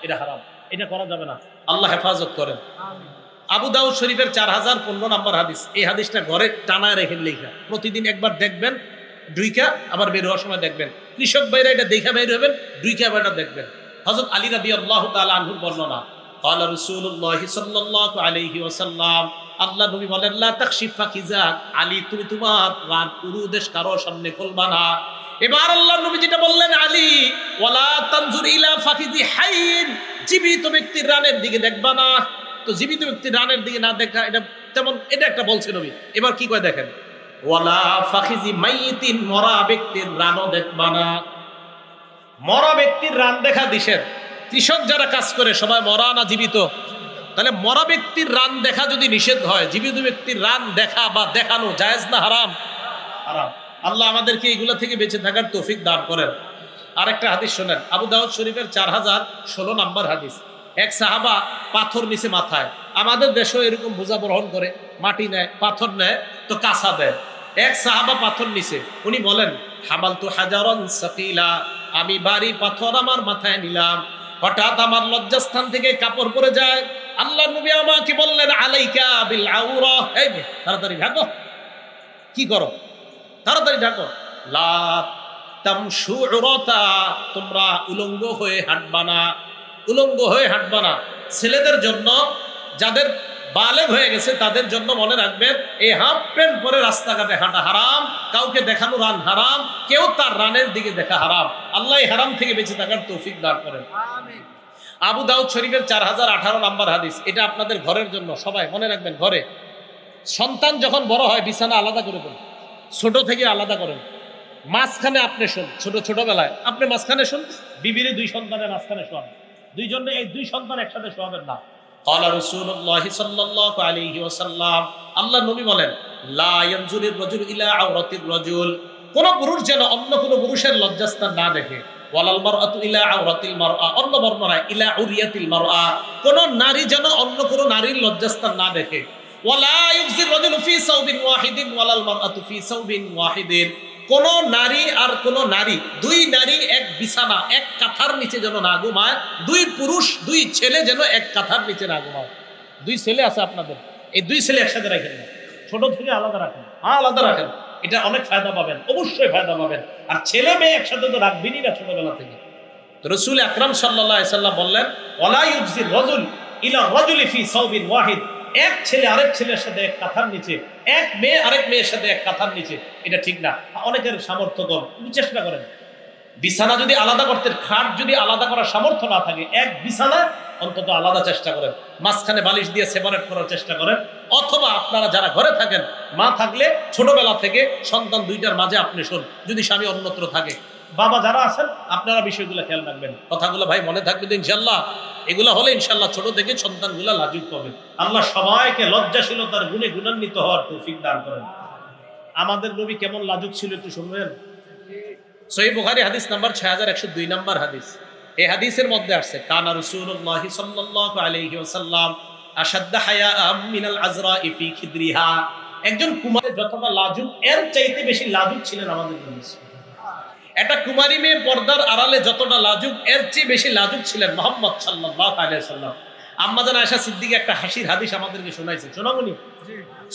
এটা হারাম, এটা করা যাবে না। আল্লাহ হেফাজত করেন। আবু দাউদ শরীফের 4015 নম্বর হাদিস, এই হাদিসটা ঘরে টানায় রেখে লেখা, প্রতিদিন একবার দেখবেন, দুইকা আবার বের হওয়ার সময় দেখবেন। কৃষক ভাইরা এটা দেখা বের হবেন, দুইকা আবার এটা দেখবেন। হযরত আলী রাদিয়াল্লাহু তাআলা আনহুর বর্ণনা, ক্বালা রাসূলুল্লাহ সাল্লাল্লাহু আলাইহি ওয়াসাল্লাম, আল্লাহ নবী বলেন, লা তাকশিফ ফাকিজা, আলী তুমি তোমার রান উরুদেশ কারো সামনে খুলবা না। এবার আল্লাহ নবী যেটা বললেন, আলী ওয়ালা তানজুর ইলা ফাকিজি হাইন, জীবিত ব্যক্তির রানের দিকে দেখবা না। তো জীবিত ব্যক্তির রানের দিকে না দেখা, এটা তেমন, এটা একটা বলছে নবী। এবার কি কয় দেখেন, ওয়ালা ফাখিজি মাইতিন, মরা ব্যক্তির রানও দেখবা না। মরা ব্যক্তির রান দেখা দিশের। কৃষক যারা কাজ করে সবাই মরা না জীবিত? তাহলে মরা ব্যক্তির রান দেখা যদি নিষেধ হয়, জীবিত ব্যক্তির রান দেখা বা দেখানো জায়েজ না হারাম? হারাম। আল্লাহ আমাদেরকে এগুলো থেকে বেঁচে থাকার তৌফিক দান করেন। আরেকটা হাদিস শোনেন, আবু দাউদ শরীফের 4016 নম্বর হাদিস। এক সাহাবা পাথর নিচে মাথায়, আমাদের দেশেও এরকম বোঝা গ্রহণ করে, মাটি নেয়, পাথর নেয়, তো কাঁচা দেয়। এক সাহাবা পাথর নিচে, উনি বলেন, হামালতু হাজারান সাকিলা, আমি ভারী পাথর আমার মাথায় নিলাম, হঠাৎ আমার লজ্জাস্থান থেকে কাপড় পরে যায়। আল্লাহ নবী আমাকে বললেন, আলাইকা বিল আউরা, এই তাড়াতাড়ি ঢাকো। কি করো? তাড়াতাড়ি ঢাকো। লা তামশু উরাতা, তোমরা উলঙ্গ হয়ে হাঁটবা না, উলঙ্গ হয়ে হাঁটবা না। ছেলেদের জন্য, যাদের বালেগ হয়ে গেছে তাদের জন্য মনে রাখবেন, এই হাফ প্যান্ট পরে রাস্তাঘাটে হাঁটা হারাম, কাউকে দেখানো রান হারাম, কেউ তার রানের দিকে দেখা হারাম। আল্লাহ এই হারাম থেকে বেঁচে থাকার তৌফিক দান করেন। আমিন। আবু দাউদ শরীফের 4018 নম্বর হাদিস, এটা আপনাদের ঘরের জন্য, সবাই মনে রাখবেন। ঘরে সন্তান যখন বড় হয়, বিছানা আলাদা করে দেন, ছোট থেকে আলাদা করেন। মাঝখানে আপনি শোন, ছোটবেলায় আপনি মাঝখানে শোন, বিবির দুই সন্তানের মাঝখানে শোন, দুইজনে এই দুই সন্তান একসাথে শোয়াবেন না। ক্বালা রাসূলুল্লাহ সাল্লাল্লাহু আলাইহি ওয়াসাল্লাম, আল্লাহ নবী বলেন, লা ইয়ানজুরুর রাজুল ইলা আওরাতির রাজুল, কোন পুরুষ যেন অন্য কোন পুরুষের লজ্জাস্থান না দেখে। ওয়ালাল মারআতু ইলা আওরাতিল মারআ, অন্য বর্ণনায় ইলা উরিয়াতিল মারআ, কোন নারী যেন অন্য কোন নারীর লজ্জাস্থান না দেখে। ওয়ালা ইউফজির রাজুলু ফি সাওবিন ওয়াহিদিন ওয়ালাল মারআতু ফি সাওবিন ওয়াহিদিন, কোন নারী আর কোন নারী, দুই নারী এক বিছানা, এক কাঁথার নিচে যেন না ঘুমায়, দুই পুরুষ, দুই ছেলে যেন এক কাঁথার নিচে না ঘুমায়। দুই ছেলে আছে আপনাদের, এই দুই ছেলে একসাথে রাখেন না, ছোট থেকে আলাদা রাখেন। হ্যাঁ, আলাদা রাখেন, এটা অনেক ফায়দা পাবেন, অবশ্যই ফায়দা পাবেন। আর ছেলে মেয়ে একসাথে তো রাখবেনই না ছোটবেলা থেকে। তো রাসূল আকরাম সাল্লাল্লাহু আলাইহি সাল্লাম বললেন, ওয়ালা ইউফজির রাজুল ইলা রাজুলি ফি সাওবিন ওয়াহিদ, এক ছেলে আরেক ছেলের সাথে এক কাঁথার নিচে, এক মেয়ে আরেক মেয়ের সাথে এক কাঁথার নিচে, এটা ঠিক না। অনেকের সামর্থ্য কম, চেষ্টা করেন, বিছানা যদি আলাদা করতে, খাট যদি আলাদা করার সামর্থ্য না থাকে, এক বিছানা অন্তত আলাদা চেষ্টা করেন, মাঝখানে বালিশ দিয়ে সেপারেট করার চেষ্টা করেন। অথবা আপনারা যারা ঘরে থাকেন, মা থাকলে ছোটবেলা থেকে সন্তান দুইটার মাঝে আপনি শোন, যদি স্বামী অন্যত্র থাকে। বাবা যারা আছেন, আপনারা বিষয়গুলো খেয়াল রাখবেন, কথাগুলো ভাই মনে থাকবে তো ইনশাল্লাহ। এগুলা হলে ইনশাল্লাহ ছোট থেকে সন্তানগুলা লাজুক পাবে। আল্লাহ সবাইকে লজ্জাশীলতার গুণে গুণান্বিত হওয়ার তৌফিক দান করেন। আমাদের নবী কেমন লাজুক ছিল একটু শুনবেন। সহিহ বুখারী হাদিস নাম্বার 6102 নম্বর হাদিস। এই হাদিসের মধ্যে আছে, কানা রাসূলুল্লাহ সাল্লাল্লাহু আলাইহি ওয়াসাল্লাম আশাদ্দা হায়াআম মিনাল আজরা'i ফি খিদরিহা, একজন কুমারী যতটা লাজুক, এর চাইতে বেশি লাজুক ছিলেন আমাদের নবী। একটা কুমারী মেয়ে পর্দার আড়ালে যতটা লাজুক, এর চেয়ে বেশি লাজুক ছিলেন মুহাম্মদ সাল্লাল্লাহু আলাইহি ওয়াসাল্লাম। আম্মা জান আয়েশা সিদ্দিকী একটা হাসির হাদিস আমাদেরকে শোনাইছে, শোনাবনি?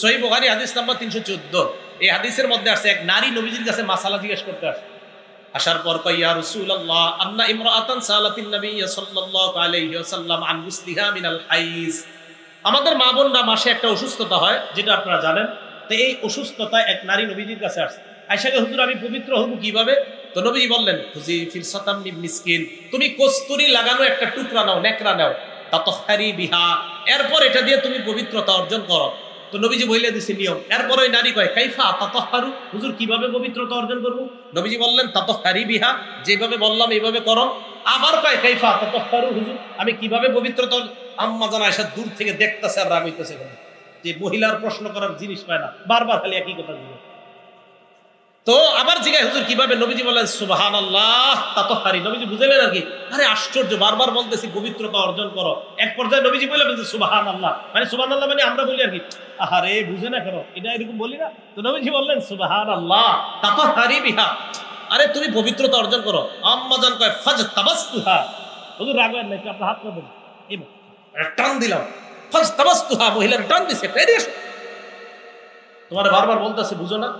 সহিহ বুখারী হাদিস নাম্বার 314। এই হাদিসের মধ্যে আছে এক নারী নবীজির কাছে মাসালা জিজ্ঞেস করতে আসে। আসার পর কয়, ইয়া রাসূলুল্লাহ, আন্না ইমরাআতান সালাতিন নবী সাল্লাল্লাহু আলাইহি ওয়াসাল্লাম আন গুসলিহা মিনাল হাইজ। আমাদের মা বোনরা মাসে একটা অসুস্থতা হয়, যেটা আপনারা জানেন। তো এই অসুস্থতায় এক নারী নবীজির কাছে আসছে। আয়েশাকে, হুজুর আমি পবিত্র হব কিভাবে? তো নবীজি বললেন, খুজি ফিরসাতাম মিন মিসকিন, তুমি কস্তুরী লাগানো একটা টুকরা নাও, নেকড়া নাও, তাতাহহারি বিহা, এরপর এটা দিয়ে তুমি পবিত্রতা অর্জন করো। তো নবীজি বলে দিছে নিয়ম। এরপর ওই নারী কয়, কাইফা তাতাহহারু, হুজুর কিভাবে পবিত্রতা অর্জন করব? নবীজি বললেন, তাতাহহারি বিহা, যেভাবে বললাম এইভাবে করো। আবার কয়, কাইফা তাতাহহারু, হুজুর আমি কিভাবে পবিত্রতা? আম্মা জান আয়েশা দূর থেকে দেখতেছে আর রাগ হইতেছে, যে মহিলার প্রশ্ন করার জিনিস পায় না, বারবার খালি একই কথা জিজ্ঞেস। তো আবার জিজ্ঞাসা, হুজুর কিভাবে? নবীজি বললেন, সুবহানাল্লাহ তাতাহহারি। নবীজি বুঝলেন আর কি, আরে আশ্চর্য, বারবার বলতেছি পবিত্রতা অর্জন করো। এক পর্যায়ে নবীজি বলে বলছে সুবহানাল্লাহ, মানে সুবহানাল্লাহ মানে আমরা বলি আর কি, আহারে বুঝে না কেন, এটা এরকম বলি না? তো নবীজি বললেন, সুবহানাল্লাহ তাতাহহারি বিহা, আরে তুমি পবিত্রতা অর্জন করো। আম্মা জান কয়, ফাজতাবাসতুহা, হুজুর রাগ হয় না, একটু আপনার হাত ধরুন, এবার টান দিলাম, ফাজতাবাসতুহা, মহিলার টান দিছে, এদিকে এসো, তোমার বারবার বলতেছে বুঝো না?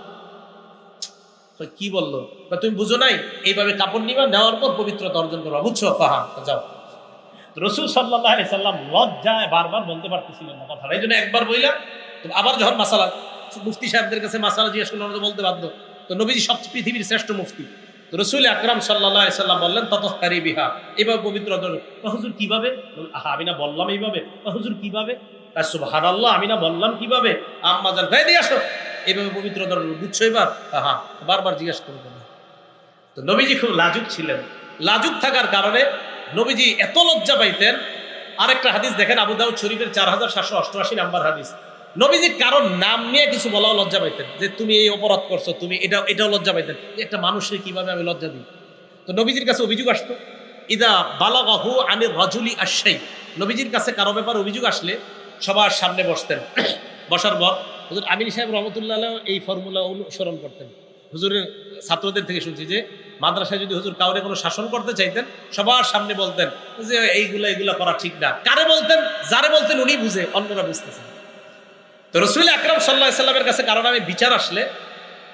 কি বললো? তুমি বুঝো নাই, এইভাবে কাপড় নিবা, নেওয়ার পর পবিত্রতা অর্জন করবা, বুঝছো? হ্যাঁ, যাও। রাসূল সাল্লাল্লাহু আলাইহি সাল্লাম লজ্জায় বারবার বলতে পারতেছিলেন না কথাটা, এই জন্য একবার বইলা আবার যখন মাসালা মুফতি সাহেবদের কাছে মাসালা জিজ্ঞেস করলে আমরা বলতে বাধ্য। তো নবীজি সবচেয়ে পৃথিবীর শ্রেষ্ঠ মুফতি, তো রাসূল আকরাম সাল্লাল্লাহু আলাইহি সাল্লাম বললেন, তাতাহহারি বিহা, এইভাবে পবিত্র অর্জন। হুজুর কিভাবে? আমি না বললাম এইভাবে। হুজুর কিভাবে? সুবহানাল্লাহ, আমি না বললাম কিভাবে? আম্মা জান গায়ে দিয়ে আসো, এইভাবে পবিত্র অর্জন, বুঝছো এবার? হ্যাঁ, বারবার জিজ্ঞেস করবেন। তো নবীজি খুব লাজুক ছিলেন। লাজুক থাকার কারণে নবীজি এত লজ্জা পাইতেন। আরেকটা হাদিস দেখেন, আবু দাউদ শরীফের 4788 নাম্বার হাদিস। নবীজি কারণ নাম নিয়ে কিছু বলাও লজ্জা পাইতেন, যে তুমি এই অপরাধ করছো, তুমি এটাও লজ্জা পাইতেন, যে একটা মানুষের কিভাবে আমি লজ্জা দিই। তো নবীজির কাছে অভিযোগ আসতো, ইদা বালাগাহু আনির রাজুলি আশাই, নবীজির কাছে কারো ব্যাপার অভিযোগ আসলে সবার সামনে বসতেন। বসার পর হুজুর আমিন সাহেব রহমতুল্লাহ এই ফর্মুলা অনুসরণ করতেন। হুজুরের ছাত্রদের থেকে শুনছি যে মাদ্রাসায় যদি হুজুর কাউরে কোনো শাসন করতে চাইতেন, সবার সামনে বলতেন যে এইগুলা করা ঠিক না। কারে বলতেন? যারে বলতেন উনি বুঝে, অন্যরা বুঝতেছেন। তো রাসূল আকরাম সাল্লাল্লাহু আলাইহি সাল্লামের কাছে কারণ আমি বিচার আসলে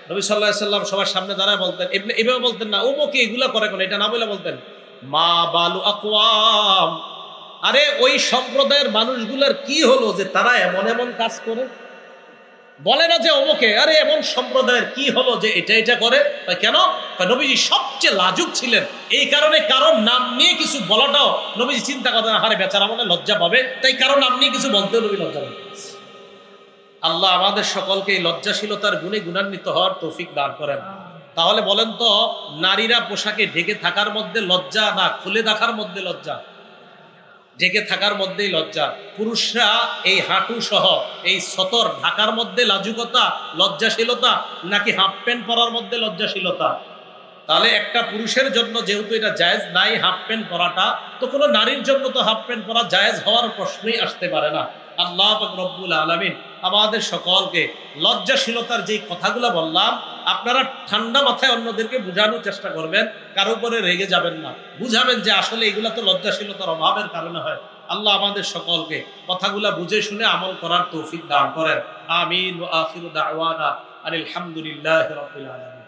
নবী সাল্লাল্লাহু আলাইহি সাল্লাম সবার সামনে দাঁড়ায় বলতেন, এভাবে বলতেন না, ওমকে এগুলা করে কোন, এটা না বলে বলতেন, মা বালু আকওয়াম, আরে ওই সম্প্রদায়ের মানুষগুলোর কি হলো যে তারা এমন এমন কাজ করে। বলে না যে অমুকে, আরে এমন সম্প্রদায়ের কি হলো যে এটা করে। কেন? নবীজি সবচেয়ে লাজুক ছিলেন, এই কারণে কারণ নাম নিয়ে কিছু বলাটাও নবীজি চিন্তা করেন, আরে বেচারা মনে লজ্জা পাবে, তাই কারণ নাম নিয়ে কিছু বলতেও নবী লজ্জা পাবে। আল্লাহ আমাদের সকলকে এই লজ্জাশীলতার গুণে গুণান্বিত হওয়ার তৌফিক দান করেন। তাহলে বলেন তো, নারীরা পোশাকে ঢেকে থাকার মধ্যে লজ্জা না খুলে দেখার মধ্যে লজ্জা? ঢেকে থাকার মধ্যেই লজ্জা। পুরুষরা এই হাঁটু সহ এই সতর ঢাকার মধ্যে লাজুকতা, লজ্জাশীলতা, নাকি হাফ প্যান্ট পরার মধ্যে লজ্জাশীলতা? তাহলে একটা পুরুষের জন্য যেহেতু এটা জায়েজ নাই হাফ প্যান্ট পরাটা, তো কোনো নারীর জন্য তো হাফ প্যান্ট পরা জায়েজ হওয়ার প্রশ্নই আসতে পারে না। আল্লাহ পাক রব্বুল আলামিন আমাদের সকলকে লজ্জাশীলতার যেই কথাগুলো বললাম, আপনারা ঠান্ডা মাথায় অন্যদেরকে বোঝানোর চেষ্টা করবেন, কারো উপরে রেগে যাবেন না, বুঝাবেন যে আসলে এগুলা তো লজ্জাশীলতার অভাবের কারণে হয়। আল্লাহ আমাদের সকলকে কথাগুলা বুঝে শুনে আমল করার তৌফিক দান করেন। আমিন। ওয়া আখিরু দাওয়ানা আলহামদুলিল্লাহি রাব্বিল আলামিন।